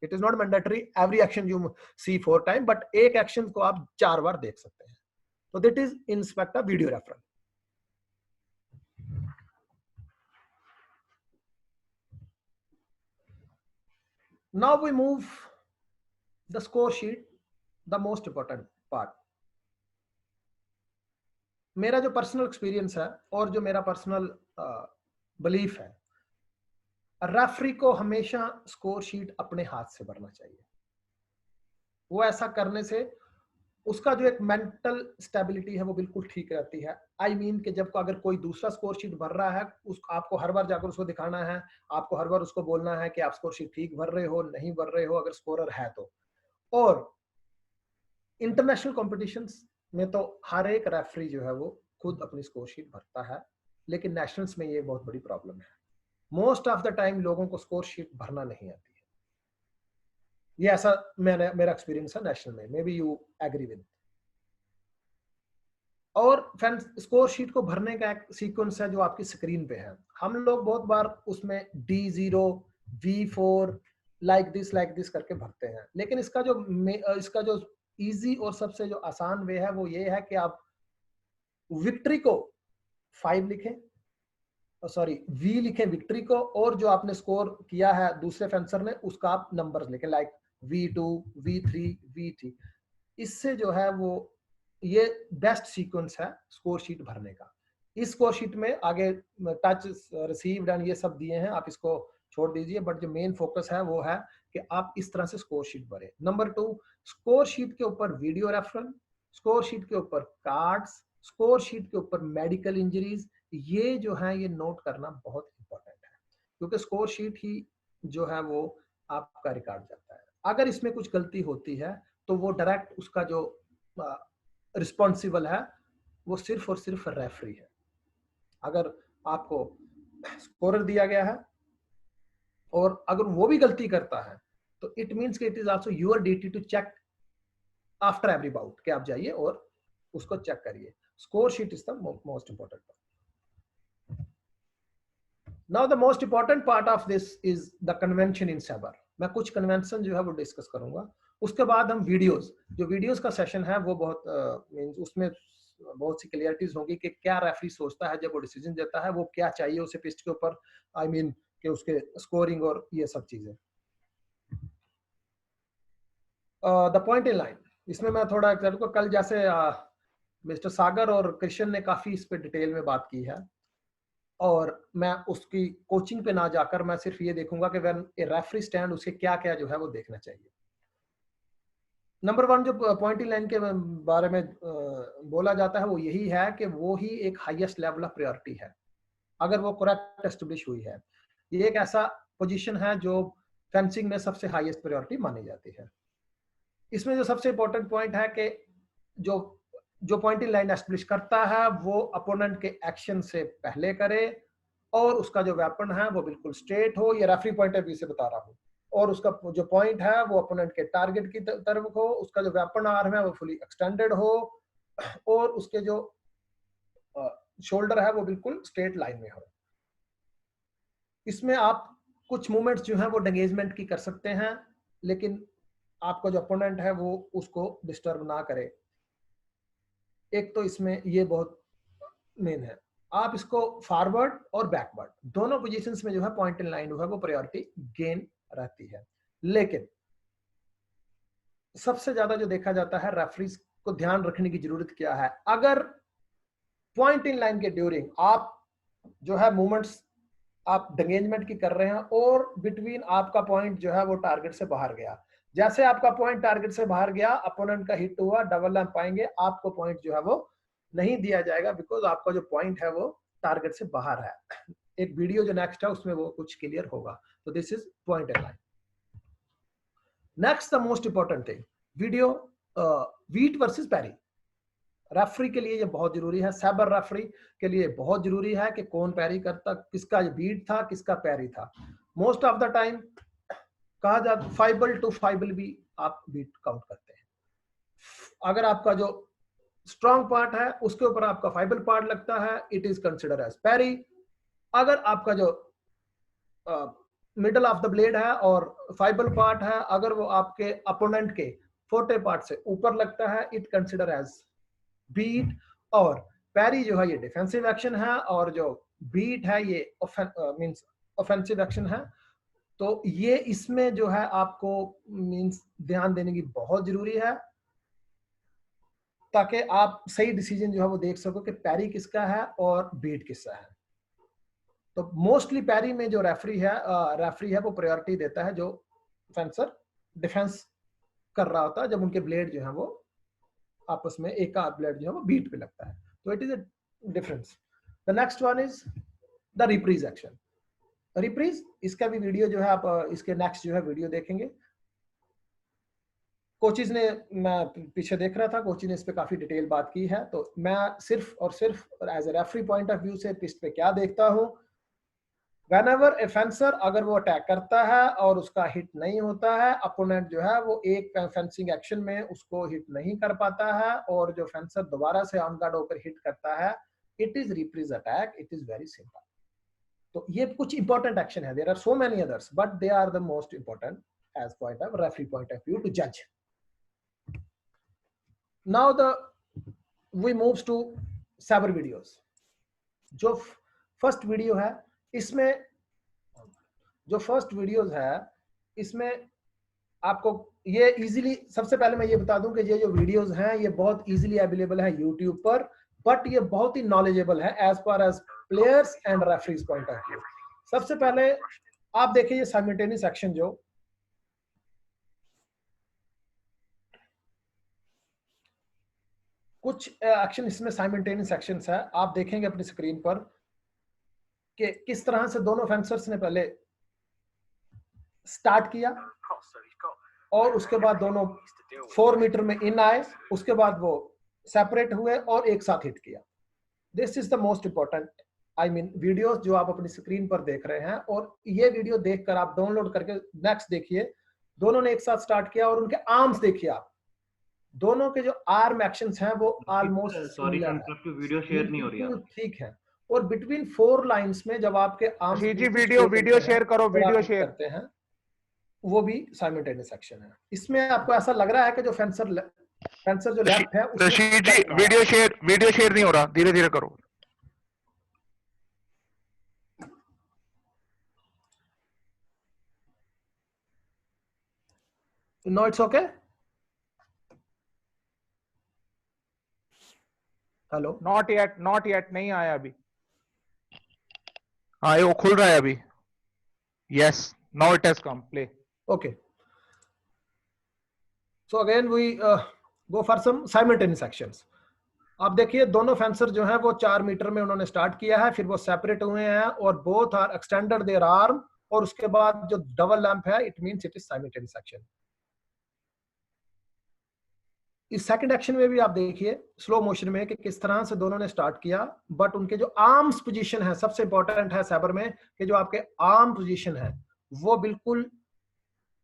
It is not mandatory every action you see 4 times, but एक action को आप 4 बार देख सकते हैं. So that is inspect a video referral. Now we move the score sheet, the most important part. मेरा जो personal experience है और जो मेरा पर्सनल बिलीफ है, रेफरी को हमेशा स्कोर शीट अपने हाथ से भरना चाहिए. वो ऐसा करने से उसका जो एक मेंटल स्टेबिलिटी है वो बिल्कुल ठीक रहती है. आई मीन कि जब अगर कोई दूसरा स्कोर शीट भर रहा है, आपको हर बार जाकर उसको दिखाना है, आपको हर बार उसको बोलना है कि आप स्कोर शीट ठीक भर रहे हो, नहीं भर रहे हो, अगर स्कोरर है तो. और इंटरनेशनल कॉम्पिटिशंस में तो हर एक रेफरी जो है वो खुद अपनी स्कोर शीट भरता है, लेकिन नेशनल्स में ये बहुत बड़ी प्रॉब्लम है. मोस्ट ऑफ द टाइम लोगों को स्कोर शीट भरना नहीं आती है. ये ऐसा मेरा एक्सपीरियंस है नेशनल में. Maybe you agree with. और फ्रेंड्स, स्कोर शीट को भरने का एक सीक्वेंस है जो आपकी स्क्रीन पे है. हम लोग बहुत बार उसमें D0, V4 लाइक दिस करके भरते हैं, लेकिन इसका जो इजी और सबसे जो आसान वे है वो ये है कि आप विक्ट्री को 5 लिखें, सॉरी V लिखें विक्ट्री को, और जो आपने स्कोर किया है दूसरे फेंसर ने उसका आप नंबर्स लिखें, लाइक V2, V3, V3. इससे जो है वो ये बेस्ट सीक्वेंस है स्कोर शीट भरने का. इस स्कोर शीट में आगे टच, रिसीव्ड एंड ये सब दिए हैं, आप इसको छोड़ दीजिए, बट जो मेन फोकस है वो है कि आप इस तरह से स्कोर शीट भरें. नंबर 2, स्कोर शीट के ऊपर वीडियो रेफरल, स्कोर शीट के ऊपर कार्ड्स, स्कोर शीट के ऊपर मेडिकल इंजरीज, ये जो है ये नोट करना बहुत इंपॉर्टेंट है, क्योंकि स्कोर शीट ही जो है वो आपका रिकॉर्ड जाता है. अगर इसमें कुछ गलती होती है तो वो डायरेक्ट उसका जो रिस्पॉन्सिबल है वो सिर्फ और सिर्फ रेफरी है. अगर आपको स्कोरर दिया गया है और अगर वो भी गलती करता है तो इट मीन्स कि it is also your duty to check after every bout, कि आप जाइए और उसको चेक करिए. Score sheet is the most important part. Now the most important part of this is the convention in sabre. मैं कुछ convention जो है वो डिस्कस करूंगा. उसके बाद हम जो वीडियोस का सेशन है वो बहुत उसमें बहुत सी क्लियरिटीज होगी कि क्या रेफरी सोचता है जब वो डिसीजन देता है, वो क्या चाहिए उसे पिच के ऊपर, आई मीन कि उसके स्कोरिंग और ये सब चीजें. द पॉइंट इन लाइन, इसमें मैं थोड़ा कल जैसे मिस्टर सागर और कृष्ण ने काफी इस पे डिटेल में बात की है, और मैं उसकी कोचिंग पे ना जाकर मैं सिर्फ ये देखूंगा कि व्हेन ए रेफरी स्टैंड उसके क्या क्या जो है वो देखना चाहिए. नंबर 1 जो पॉइंट इन लाइन के बारे में बोला जाता है वो यही है कि वो ही एक हाईएस्ट लेवल ऑफ प्रायोरिटी है अगर वो करेक्ट एस्टेब्लिश हुई है. ये एक ऐसा पोजीशन है जो फेंसिंग में सबसे हाईएस्ट प्रायोरिटी मानी जाती है. इसमें जो सबसे इंपॉर्टेंट पॉइंट है कि जो पॉइंट इन लाइन एस्टेब्लिश करता है वो अपोनेंट के एक्शन से पहले करे, और उसका जो वेपन है वो बिल्कुल स्ट्रेट हो. ये रेफरी पॉइंट ऑफ व्यू से बता रहा हूँ. और उसका जो पॉइंट है वो अपोनेंट के टारगेट की तरफ हो, उसका जो वेपन आर्म है वो फुली एक्सटेंडेड हो, और उसके जो शोल्डर है वो बिल्कुल स्ट्रेट लाइन में हो. इसमें आप कुछ मूवमेंट्स जो है वो एंगेजमेंट की कर सकते हैं, लेकिन आपका जो अपोनेंट है वो उसको डिस्टर्ब ना करे. एक तो इसमें ये बहुत मेन है. आप इसको फॉरवर्ड और बैकवर्ड दोनों पोजीशंस में जो है पॉइंट इन लाइन जो है वो प्रायोरिटी गेन रहती है. लेकिन सबसे ज्यादा जो देखा जाता है, रेफरीज को ध्यान रखने की जरूरत क्या है, अगर पॉइंट इन लाइन के ड्यूरिंग आप जो है मूवमेंट्स आप एंगेजमेंट की कर रहे हैं और बिटवीन आपका पॉइंट जो है वो टारगेट से बाहर गया, जैसे आपका पॉइंट टारगेट से बाहर गया, अपोनेंट का हिट हुआ, डबल लैंप पाएंगे, आपको पॉइंट जो है वो नहीं दिया जाएगा, बिकॉज आपका जो पॉइंट है वो टारगेट से बाहर है. एक वीडियो जो नेक्स्ट है उसमें वो कुछ क्लियर होगा. तो this is point in line. Next the most important thing, video beat versus parry. Referee के लिए ये बहुत जरूरी है, सैबर रेफरी के लिए बहुत जरूरी है कि कौन पैरी करता, किसका बीट था, किसका पैरी था। मोस्ट ऑफ द टाइम कहा जाता फाइबल टू फाइबल भी आप बीट काउंट करते हैं। अगर आपका जो स्ट्रॉन्ग पार्ट है उसके ऊपर आपका फाइबल पार्ट लगता है, इट इज कंसिडर एज पैरी। अगर आपका जो मिडल ऑफ द ब्लेड है और फाइबल पार्ट है, अगर वो आपके अपोनेंट के फोर्टे पार्ट से ऊपर लगता है, इट कंसिडर एज बीट। और पैरी जो है ये डिफेंसिव एक्शन है और जो बीट है ये मींस ऑफेंसिव एक्शन है। तो ये इसमें जो है आपको मींस ध्यान देने की बहुत जरूरी है ताकि आप सही डिसीजन जो है वो देख सको कि पैरी किसका है और बीट किसका है। तो मोस्टली पैरी में जो रेफरी है वो प्रायोरिटी देता है जो फेंसर डिफेंस कर रहा होता है, जब उनके ब्लेड जो है वो आपस में एक आध ब्लेड जो है वो बीट पे लगता है। तो it is a difference. The next one is the reprise action. Reprise, इसका भी वीडियो जो है आप इसके नेक्स्ट जो है वीडियो देखेंगे। कोचिज ने, मैं पीछे देख रहा था, कोचिज ने इस पे काफी डिटेल बात की है। तो मैं सिर्फ और सिर्फ as a referee point of view से इस पे क्या देखता हूँ, Whenever a फेंसर अगर वो अटैक करता है और उसका हिट नहीं होता है, अपोनेंट जो है वो एक फेंसिंग एक्शन में उसको हिट नहीं कर पाता है और जो फेंसर दोबारा से ऑन गार्ड होकर हिट करता है, it is reprise attack. It is very simple. तो ये कुछ इंपॉर्टेंट एक्शन है, there are so many others but they are the most important as point of referee point of view to जज। Now we moves to sabre videos. जो first video है, इसमें जो first videos है इसमें आपको ये इजीली, सबसे पहले मैं ये बता दूं कि ये जो वीडियोस हैं ये बहुत इजीली अवेलेबल है यूट्यूब पर, बट ये बहुत ही नॉलेजेबल है as far as players and referees point of view. सबसे पहले आप देखिए ये साइमल्टेनियस एक्शन, जो कुछ एक्शन इसमें साइमल्टेनियस एक्शंस है, आप देखेंगे अपनी स्क्रीन पर कि किस तरह से दोनों फेंसर्स ने पहले स्टार्ट किया और उसके बाद दोनों 4 मीटर में इन आए, उसके बाद वो सेपरेट हुए और एक साथ हिट किया। This is the most important videos जो आप अपनी स्क्रीन पर देख रहे हैं। और ये वीडियो देखकर आप डाउनलोड करके नेक्स्ट देखिए, दोनों ने एक साथ स्टार्ट किया और उनके आर्म्स देखिए आप, दोनों के जो आर्म एक्शंस हैं वो ऑलमोस्ट वीडियो शेयर नहीं हो रही है, ठीक है। और बिटवीन 4 लाइंस में जब आपके आर्म्स जी वीडियो शेयर करो, वीडियो शेयर करते हैं, वो भी साइमल्टेनियस एक्शन है। इसमें आपको ऐसा लग रहा है कि जो फेंसर जो लेफ्ट है, रशीद जी वीडियो शेयर नहीं हो रहा, धीरे धीरे करो। No it's okay. Hello, not yet नहीं आया अभी। हाँ ये वो खुल रहा है अभी। Yes, now it has come, play. Okay, so again we go for some simultaneous actions. आप देखिए दोनों फेंसर जो है वो 4 मीटर में उन्होंने स्टार्ट किया है, फिर वो सेपरेट हुए हैं और both are extended their arm, और उसके बाद जो डबल लैंप है, it means it is simultaneous action. इस सेकंड एक्शन में भी आप देखिए स्लो मोशन में कि किस तरह से दोनों ने स्टार्ट किया, बट उनके जो आर्म्स पोजीशन है, सबसे इंपॉर्टेंट है साइबर में कि जो आपके आर्म पोजीशन है वो बिल्कुल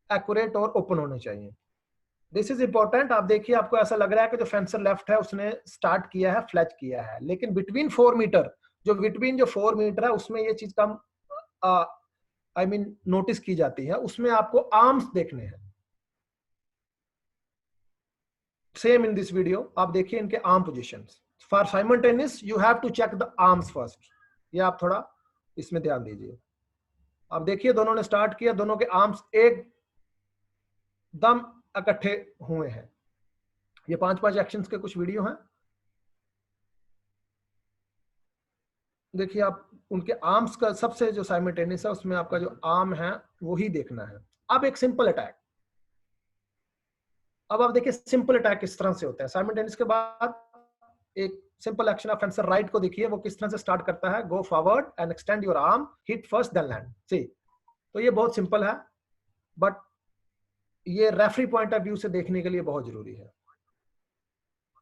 एक्यूरेट और ओपन होने चाहिए। This is important. आप देखिए आपको ऐसा लग रहा है कि जो फेंसर लेफ्ट है उसने स्टार्ट किया है, फ्लैच किया है, लेकिन बिटवीन 4 मीटर, जो बिटवीन जो 4 मीटर है उसमें ये चीज कम नोटिस की जाती है, उसमें आपको आर्म्स देखने हैं। सेम इन दिस वीडियो आप देखिए इनके arm positions. For simultaneous you have to check the arms first, ये आप थोड़ा इसमें ध्यान दीजिए। आप देखिए दोनों ने स्टार्ट किया, दोनों के आर्म्स एकदम इकट्ठे हुए हैं। ये 5 एक्शंस के कुछ वीडियो हैं, देखिए आप उनके आर्म्स का सबसे जो साइमल्टेनियस है उसमें आपका जो आर्म है वही देखना है। अब एक सिंपल अटैक, अब आप देखिए सिंपल अटैक किस तरह से होता है। साइमल्टेनियस के बाद एक simple action of fencer right को देखिए वो किस तरह से स्टार्ट करता है, go forward and extend your arm, hit first then land. See, तो ये बहुत सिंपल है, बट ये रेफरी पॉइंट ऑफ व्यू से देखने के लिए बहुत जरूरी है।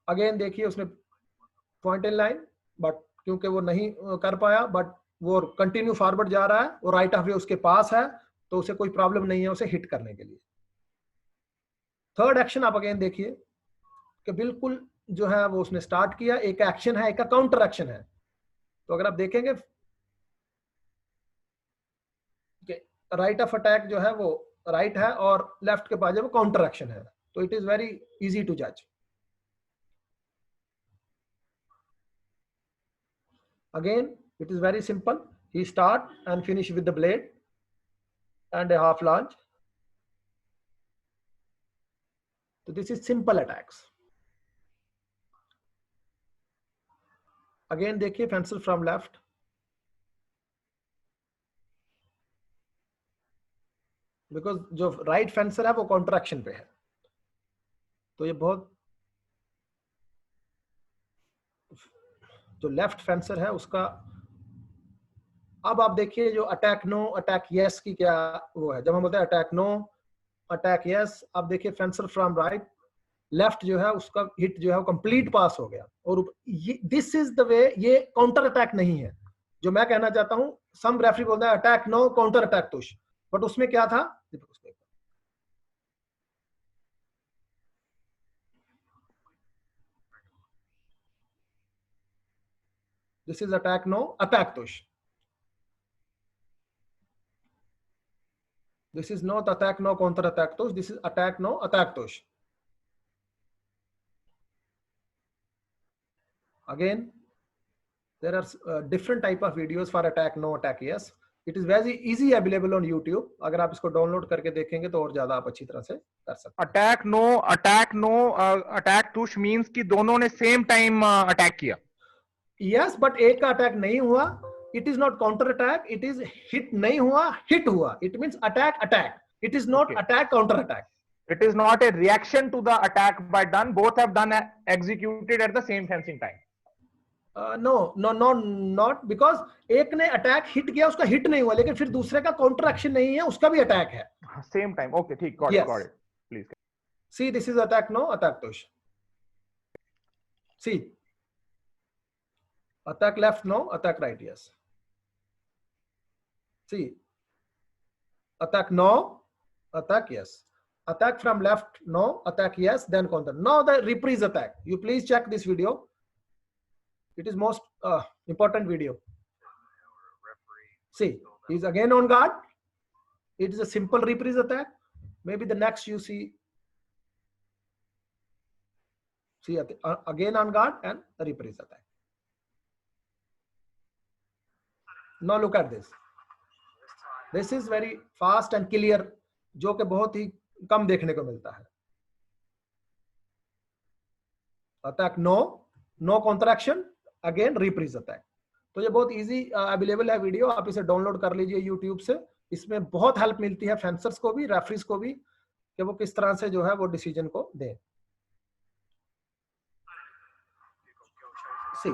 अगेन देखिए उसने पॉइंट इन लाइन, बट क्योंकि वो नहीं कर पाया, बट वो कंटिन्यू फॉरवर्ड जा रहा है, वो राइट ऑफ वे उसके पास है, तो उसे कोई प्रॉब्लम नहीं है उसे हिट करने के लिए। थर्ड एक्शन आप अगेन देखिए कि बिल्कुल जो है वो उसने स्टार्ट किया, एक एक्शन है, एक काउंटर एक्शन है। तो अगर आप देखेंगे कि राइट ऑफ अटैक जो है वो राइट है और लेफ्ट के पास जो वो काउंटर एक्शन है, तो it is very easy to जज। Again, it is very simple. He start and finish with the blade and a half lunge. So this is simple attacks. Again, देखिए fencer from left. Because जो right fencer है वो counter action पे है, तो ये बहुत, जो लेफ्ट फेंसर है उसका, अब आप देखिए जो अटैक नो अटैक यस की क्या वो है। जब हम बोलते हैं अटैक नो अटैक यस, आप देखिए फेंसर फ्रॉम राइट, लेफ्ट जो है उसका हिट जो है वो कंप्लीट पास हो गया। और ये दिस इज द वे, ये काउंटर अटैक नहीं है जो मैं कहना चाहता हूं। सम रेफरी बोलता है attack no counter attack touch, but उसमें क्या था, this is attack no attack touch, this is not attack no counter attack tush, this is attack no attack tush. Again, there are different type of videos for attack no attack yes. It is very easy available on YouTube. अगर आप इसको download करके देखेंगे तो और ज्यादा आप अच्छी तरह से कर सकते हैं। अटैक नो अटैक तुष मींस कि दोनों ने सेम टाइम अटैक किया। यस, बट एक का अटैक नहीं हुआ, it is not counter attack, it is hit नहीं हुआ, हिट हुआ, it means attack attack, it is not attack counter attack. It is not a reaction to the attack by done. Both have done executed at the same fencing time. No no no not, because एक ने attack hit किया, उसका hit नहीं हुआ, लेकिन फिर दूसरे का काउंटर एक्शन नहीं है, उसका भी अटैक है सेम टाइम। ओके ठीक, got it please see, this is attack no attack touch, see attack left no attack right yes, see attack no attack yes, attack from left no, attack yes, then counter. Now the reprise attack, you please check this video, it is most important video. See, he's again on guard, it is a simple reprise attack. Maybe the next you see again on guard and the reprise attack. Now look at this, this is very fast and clear, जो कि बहुत ही कम देखने को मिलता है। Attack no, no counter action, again reprise attack. तो ये बहुत इजी अवेलेबल है वीडियो, आप इसे डाउनलोड कर लीजिए यूट्यूब से। इसमें बहुत हेल्प मिलती है फेंसर्स को भी, रेफरीज को भी, कि वो किस तरह से जो है वो डिसीजन को दें। See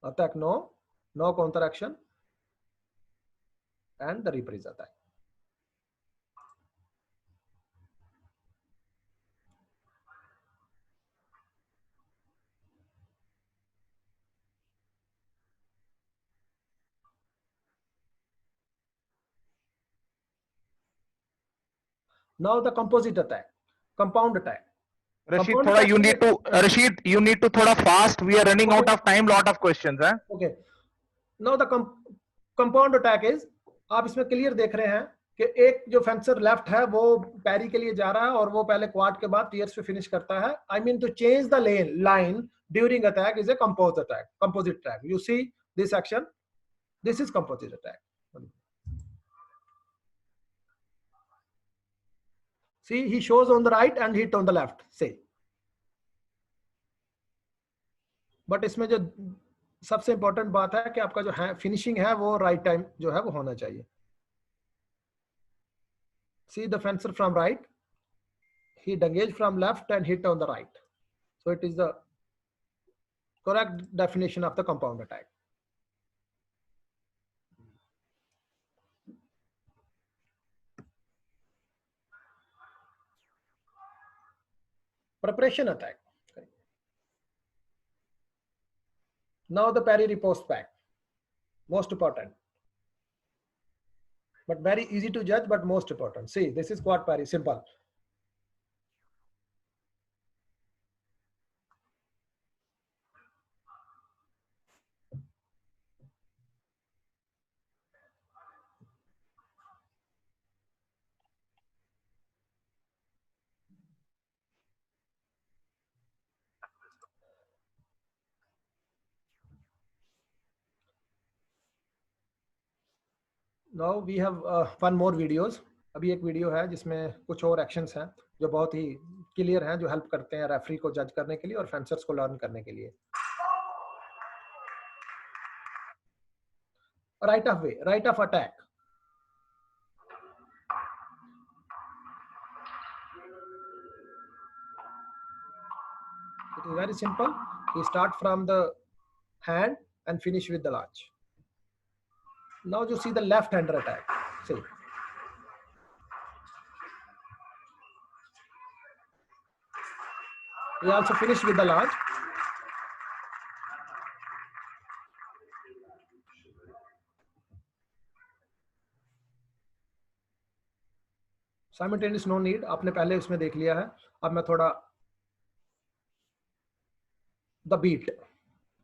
attack no, no counter action and the reprise attack. Now the composite attack, compound attack. Rashid, thoda you need to Rashid, you need to thoda fast, we are running out of time, lot of questions हैं। Okay, now the compound attack is, आप इसमें clear देख रहे हैं कि एक जो fencer left है वो पैरी के लिए जा रहा है और वो पहले क्वाड के बाद टीयर्स पे फिनिश करता है। I mean to change the line during attack is a composite attack, composite attack. You see this action, this is composite attack. See he shows on the right and hit on the left से, but इसमें जो सबसे important बात है कि आपका जो है फिनिशिंग है वो राइट टाइम जो है वो होना चाहिए। See the fencer from right, he engaged from left and hit on the right, so it is the correct definition of the compound attack. preparation attack. Now the parry riposte back, most important, but very easy to judge, but most important. See, this is quad parry, simple. Now we have one more videos. अभी एक video है जिसमें कुछ और actions हैं जो बहुत ही clear हैं, जो हेल्प करते हैं रेफरी को जज करने के लिए और फेंसर्स को लर्न करने के लिए. Right of way, right of attack. It is very simple. You start from the hand and finish with the lunge. Now you see the left hander attack. See. We also finish with the lunge. Simultaneous no need. आपने पहले उसमें देख लिया है. अब मैं थोड़ा the beat,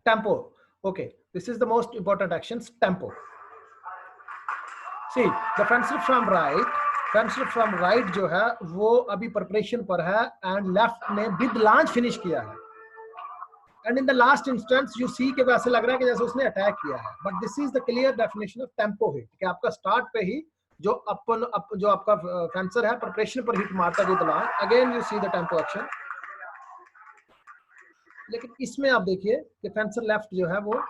tempo. Okay, this is the most important actions. Tempo. See, the fencer from right जो है वो अभी preparation पर है and left ने with lunge finish किया है. And in the last instance you see कि वैसे लग रहा है कि जैसे उसने attack किया है. But this is the clear definition of tempo hit. कि आपका start पे ही जो आपका fencer है preparation पर hit मारता है with lunge. Again you see the tempo action. लेकिन इसमें आप देखिए कि फेंसर लेफ्ट जो है वो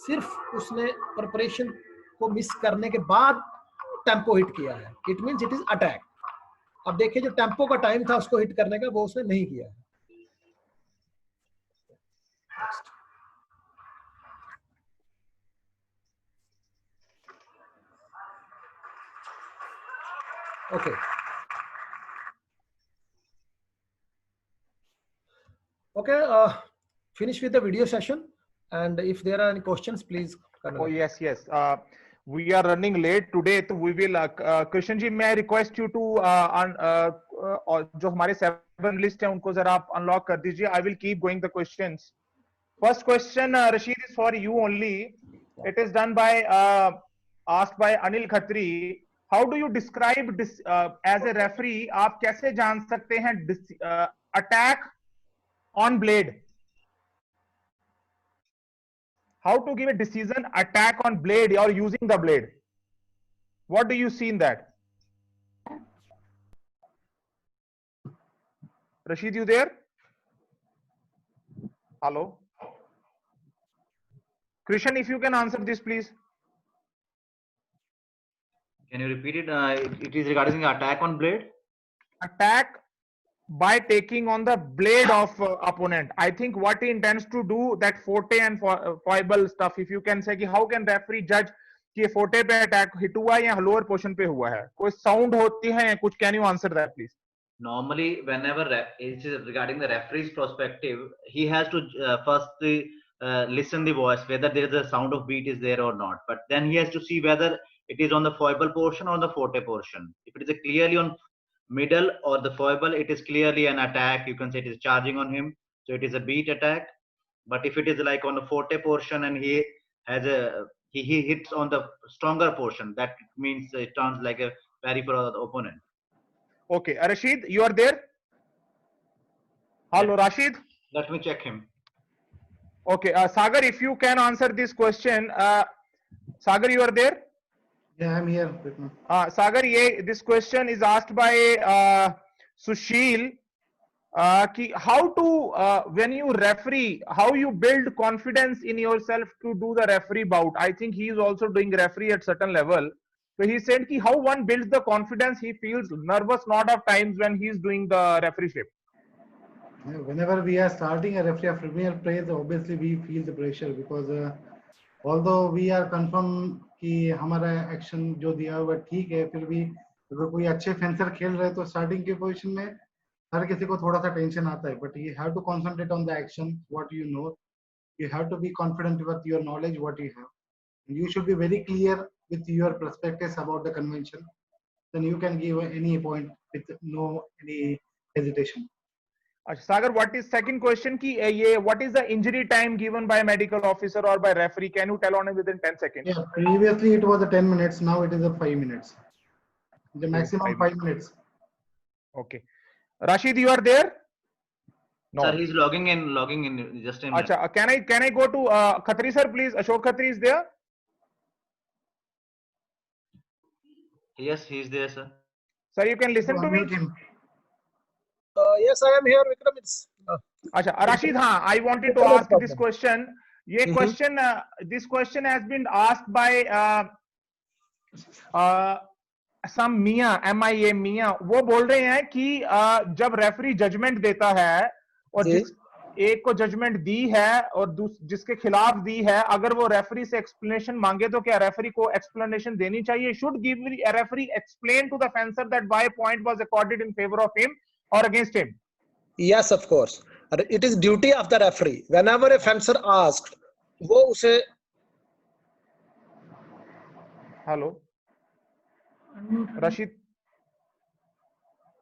सिर्फ उसने प्रिपरेशन को मिस करने के बाद टेम्पो हिट किया है. It means it is attack. अब देखिए जो टेम्पो का टाइम था उसको हिट करने का वो उसने नहीं किया है. Okay. Okay, finish with the video session, and if there are any questions, please. Oh yes. We are running late today, so we will. Krishan ji, may I request you to जो हमारे 7 list है उनको जरा आप unlock कर दीजिए. I will keep going the questions. First question, Rashid, is for you only. It is done by asked by Anil Khatri. How do you describe this as a referee? आप कैसे जान सकते हैं attack on blade? How to give a decision attack on blade or using the blade? What do you see in that? Rashid, you there? Hello? Krishan, if you can answer this, please. Can you repeat it? It is regarding the attack on blade. Attack by taking on the blade of opponent. I think what he intends to do, that forte and foible stuff, if you can say कि how can referee judge कि ये forte पे attack hit हुआ या lower portion पे हुआ है, कोई sound होती है या कुछ? Can you answer that please? Normally whenever it is regarding the referee's perspective, he has to firstly listen the voice whether there is a sound of beat is there or not, but then he has to see whether it is on the foible portion or the forte portion. If it is clearly on middle or the foible, it is clearly an attack. You can say it is charging on him, so it is a beat attack. But if it is like on the forte portion and he has he hits on the stronger portion, that means it turns like a parry for the opponent. Okay, Rashid, you are there? Hello, Rashid. Let me check him. Okay, Sagar, if you can answer this question. Sagar, you are there? Yeah, I'm here. Sagar, this question is asked by Sushil. How to, when you referee, how you build confidence in yourself to do the referee bout? I think he is also doing referee at certain level. So he said how one builds the confidence. He feels nervous lot of times when he is doing the refereeship. Whenever we are starting a referee of premier plays, obviously we feel the pressure because although we are confirmed कि हमारा action जो दिया हुआ ठीक है, फिर भी अगर कोई अच्छे फेंसर खेल रहे तो स्टार्टिंग के पोजीशन में हर किसी को थोड़ा सा टेंशन आता है, but you have to concentrate on the action what you know. You have to be confident with your knowledge what you have. You should be very clear with your perspectives about the convention. Then you can give any point with no any hesitation. Sagar, what is second question ki ye what is the injury time given by medical officer or by referee? Can you tell on it within 10 seconds? Yeah, previously it was a 10 minutes. Now it is a 5 minutes. The maximum 5 minutes. Okay. Rashid, you are there? No. Sir, he's logging in just a minute. Acha, can I go to Khatri sir, please? Ashok Khatri is there? Yes, he's there, sir. Sir, you can listen to me. Unmute him. Yes, I am here, Vikram. It's Acha, Rashid, I wanted to ask this question. Ye question, this question has been asked by some Mia, MIA Mia. वो बोल रहे हैं कि जब referee judgement देता है और जिस एक को जजमेंट दी है और जिसके खिलाफ दी है, अगर वो रेफरी से एक्सप्लेनेशन मांगे तो क्या रेफरी को एक्सप्लेनेशन देनी चाहिए? Should give referee explain to the fencer that why point was accorded in favour of him or against him? yes, of course. It is duty of the referee. Whenever a fencer asked, वो उसे Hello, Rashid.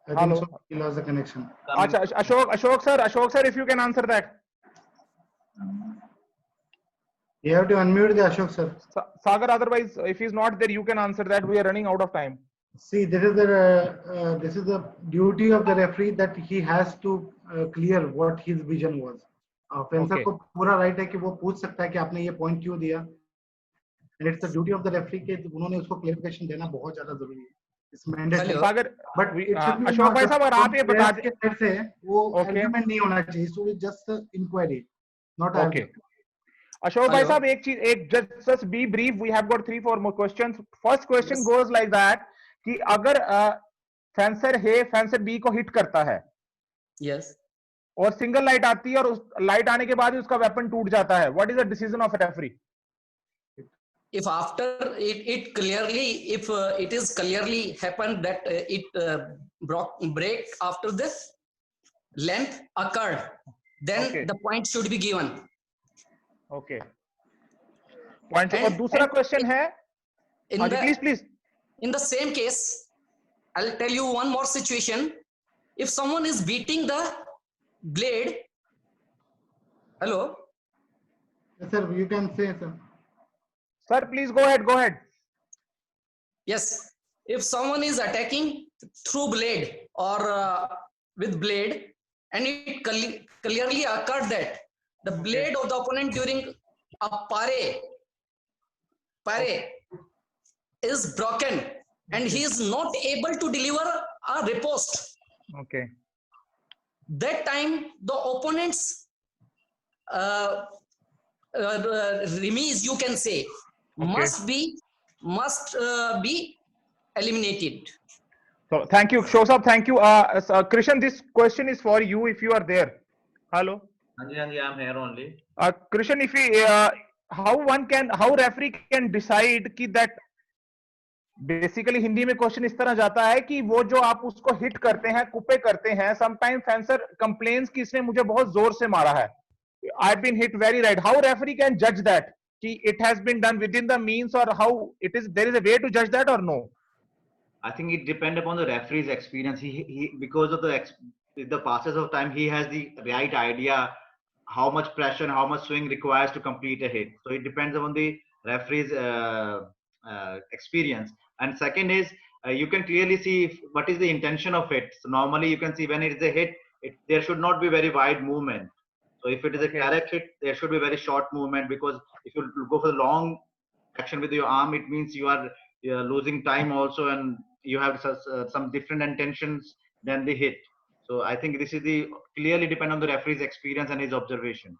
I think Hello. so. He lost the connection. Acha, Ashok sir, if you can answer that. You have to unmute the Ashok sir. Sagar, otherwise, if he's not there, you can answer that. We are running out of time. See, this is the duty of the referee that he has to clear what his vision was. Fencer को पूरा right है कि वो पूछ सकता है कि आपने ये पॉइंट क्यों दिया, and it's the duty of the referee कि उन्होंने उसको क्लेरिफिकेशन देना बहुत ज्यादा जरूरी है. It's mandatory. Sagar, but Ashok भाई साहब, और आप ये बता दें के से वो आर्गुमेंट नहीं होना चाहिए. So it's just inquiry, not argument. Ashok bhai sahab, just be brief. We have got 3-4 more questions. First question goes like that कि अगर फेंसर है, फेंसर बी को हिट करता है, Yes. और सिंगल लाइट आती है और उस लाइट आने के बाद ही उसका वेपन टूट जाता है, what is the decision of referee? If after it clearly, if it is clearly happened that it break after this length occurred, then the point should be given. Okay. Point. और दूसरा question है, please. In the same case, I'll tell you one more situation. If someone is beating the blade, hello. Yes, sir, you can say, sir. Sir, please go ahead. Yes, if someone is attacking through blade or with blade, and it clearly occurred that the blade of the opponent during a parry is broken and he is not able to deliver a riposte. Okay. That time the opponent's remise, you can say, must be eliminated. So thank you, Shosab. Thank you. Krishan, this question is for you if you are there. Hello. Anji, I'm here only. Krishan, if we, how referee can decide कि that basically Hindi में question इस तरह जाता है कि वो जो आप उसको हिट करते हैं, कुपे करते हैं, समटाइम फेंसर कंप्लेन्स कि इसने मुझे बहुत जोर से मारा है, I have been hit very right. How referee can जज दैट कि it has been done with in the means, और how it is, there is a way to जज दैट और no? I think it depends upon the referee's experience. He because of the passes of time, he has the right idea how much pressure and how much swing requires to complete a hit. So it depends upon the referee's experience. And second is you can clearly see what is the intention of it. So normally you can see when it is a hit, there should not be very wide movement. So if it is a direct hit, there should be very short movement, because if you go for the long action with your arm, it means you are losing time also, and you have some different intentions than the hit. So I think this is clearly depend on the referee's experience and his observation.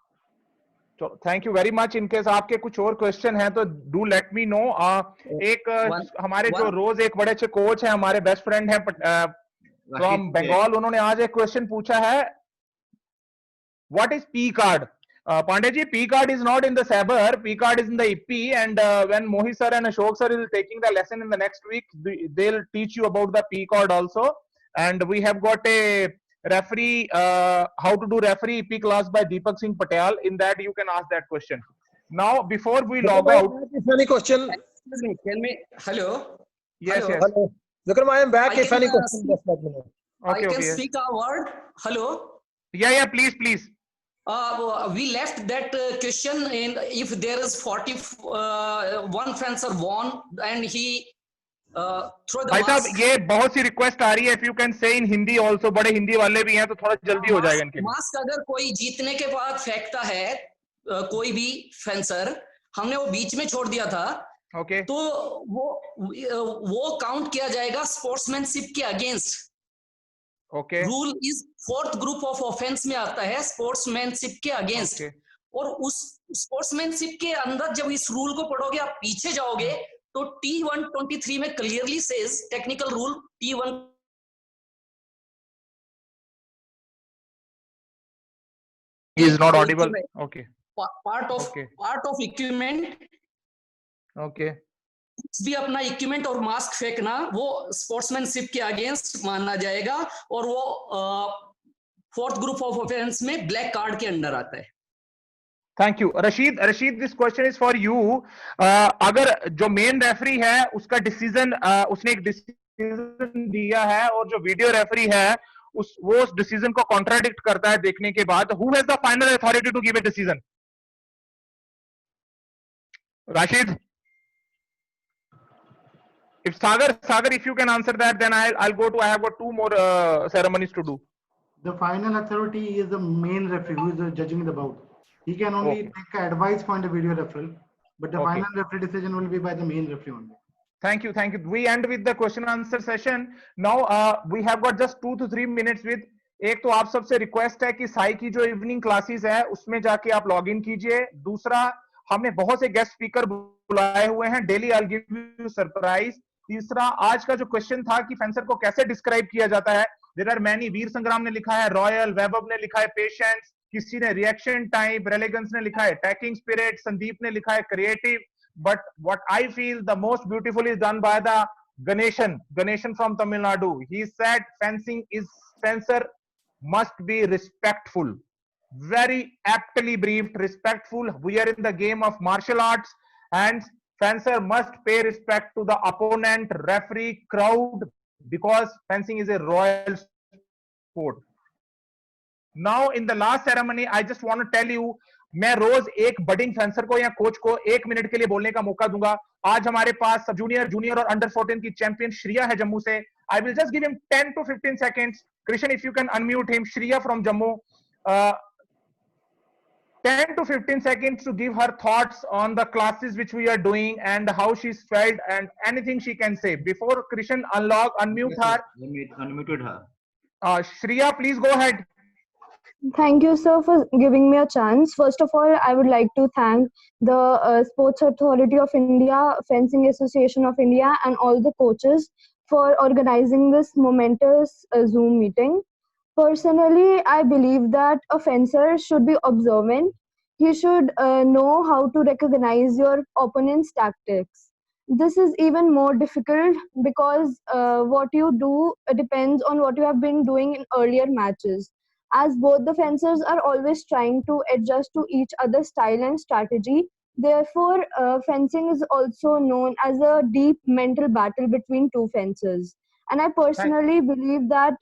So thank you very much. In case आपके कुछ और question हैं तो do let me know. हमारे जो रोज एक बड़े अच्छे कोच हैं, हमारे बेस्ट फ्रेंड हैं फ्रॉम बंगाल, उन्होंने आज एक क्वेश्चन पूछा है, what is P card? Pandey ji, P card is not in the Saber, P card is in the EP, and when Mohit sir and Ashok sir is taking the lesson in the next week, they'll teach you about the P card also. And we have got a referee, how to do referee EP class by Deepak Singh Patel. In that you can ask that question. Now, before we log out, if any question. Excuse me, tell me. Hello. yes, Hello. yes, Hello. Vikram, I am back. I If can, any question, speak, just let me know. okay, I can okay, yes. speak a word. Hello. Yeah, please, please. We left that question in if there is 41 fencer won and he throw the भाई साहब mask. ये बहुत सी request आ रही है, if you can say in Hindi also, बड़े हिंदी वाले भी हैं तो थोड़ा जल्दी हो जाएगा इनके लिए. मास्क अगर कोई जीतने के बाद फेंकता है कोई भी फेंसर, हमने वो बीच में छोड़ दिया था, Okay. तो वो काउंट किया जाएगा स्पोर्ट्समैनशिप के against. Okay. Rule is 4th group of offence में आता है स्पोर्ट्समैनशिप के अगेंस्ट. Okay. और उस स्पोर्ट्समैनशिप के अंदर जब इस रूल को पढ़ोगे, आप पीछे जाओगे तो T123 में clearly says technical rule T1 is not audible. Okay. part of Okay. equipment. Okay. भी अपना इक्विपमेंट और मास्क फेंकना वो स्पोर्ट्समैनशिप के अगेंस्ट माना जाएगा और वो 4th ग्रुप ऑफ ऑफेंस में ब्लैक कार्ड के अंडर आता है. Thank you, Rashid. Rashid, this question is for you. अगर जो मेन रेफरी है उसका डिसीजन, उसने एक डिसीजन दिया है और जो वीडियो रेफरी है वो उस डिसीजन को कॉन्ट्राडिक्ट करता है देखने के बाद, who has the final authority to give a decision? Rashid? If Sagar, if you can answer that, then I'll go to. I have got 2 more ceremonies to do. The final authority is the main referee who is judging the bout. He can only take advice from the video referee, but the final referee decision will be by the main referee only. Thank you, thank you. We end with the question answer session. Now we have got just 2 to 3 minutes with. एक तो आप सबसे request है कि साई की जो evening classes है उसमें जाके आप लॉग इन कीजिए. दूसरा, हमने बहुत से गेस्ट स्पीकर बुलाए हुए हैं. Daily I will give you surprise. तीसरा, आज का जो क्वेश्चन था कि फेंसर को कैसे डिस्क्राइब किया जाता है, देयर आर मैनी. वीर संग्राम ने लिखा है रॉयल, वैभव ने लिखा है पेशेंस, किसी ने रिएक्शन टाइम, रेलेगेंस ने लिखा है अटैकिंग स्पिरिट, संदीप ने लिखा है creative. But what I feel the most beautiful is done by the Ganeshan from Tamil Nadu. He said fencer must be respectful. Very aptly briefed. Respectful. We are in the game of martial arts and fencer must pay respect to the opponent, referee, crowd, because fencing is a royal sport. Now in the last ceremony, I just want to tell you, मैं रोज एक budding fencer को या coach को 1 minute के लिए बोलने का मौका दूंगा. आज हमारे पास सब जूनियर और अंडर 14 की चैंपियन श्रिया है जम्मू से. I will just give him 10 to 15 seconds. Krishan, if you can unmute him. Shriya from Jammu. 10 to 15 seconds to give her thoughts on the classes which we are doing and how she's felt and anything she can say. Before Krishan unmute her. Unmuted her. Shriya, please go ahead. Thank you, sir, for giving me a chance. First of all, I would like to thank the Sports Authority of India, Fencing Association of India, and all the coaches for organizing this momentous Zoom meeting. Personally, I believe that a fencer should be observant. He should know how to recognize your opponent's tactics. This is even more difficult because what you do depends on what you have been doing in earlier matches. As both the fencers are always trying to adjust to each other's style and strategy, therefore, fencing is also known as a deep mental battle between two fencers. And I personally believe that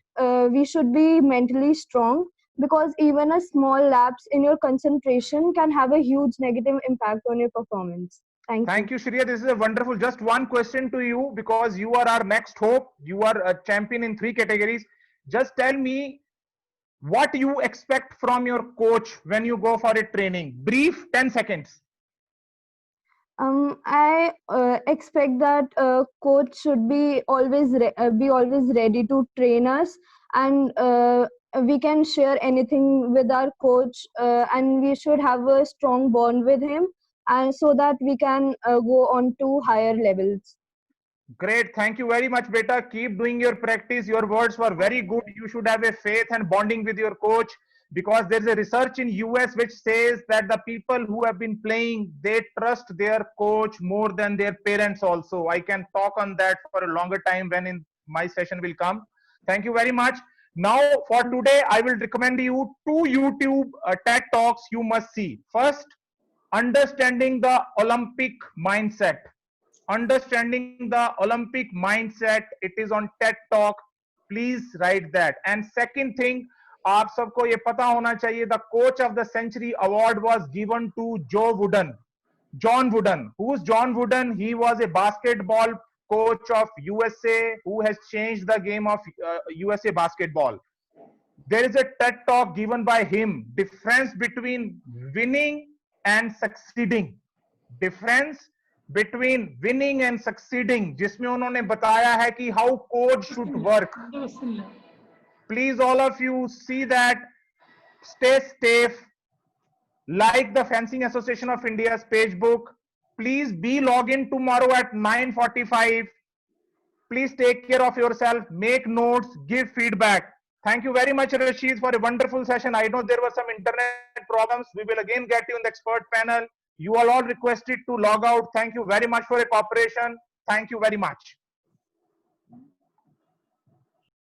we should be mentally strong because even a small lapse in your concentration can have a huge negative impact on your performance. Thank you, Shriya. This is a wonderful. Just one question to you because you are our next hope. You are a champion in 3 categories. Just tell me what you expect from your coach when you go for a training. Brief, 10 seconds. I expect that coach should be always ready to train us, and we can share anything with our coach, and we should have a strong bond with him, and so that we can go on to higher levels. Great. Thank you very much, beta. Keep doing your practice. Your words were very good. You should have a faith and bonding with your coach because there's a research in US which says that the people who have been playing, they trust their coach more than their parents also. I can talk on that for a longer time when in my session will come. Thank you very much. Now, for today, I will recommend you two YouTube TED Talks you must see. First, Understanding the Olympic Mindset. Understanding the Olympic Mindset. It is on TED Talk. Please write that. And second thing, आप सबको ये पता होना चाहिए, the Coach of the Century award was given to John Wooden. Who's John Wooden? He was a basketball coach of USA who has changed the game of USA basketball. There is a TED Talk given by him. Difference between winning and succeeding. Difference between winning and succeeding. जिसमें उन्होंने बताया है कि how coach should work. Please, all of you, see that. Stay safe. Like the Fencing Association of India's page book. Please be log in tomorrow at 9:45. Please take care of yourself. Make notes. Give feedback. Thank you very much, Rashid, for a wonderful session. I know there were some internet problems. We will again get you in the expert panel. You are all requested to log out. Thank you very much for your cooperation. Thank you very much.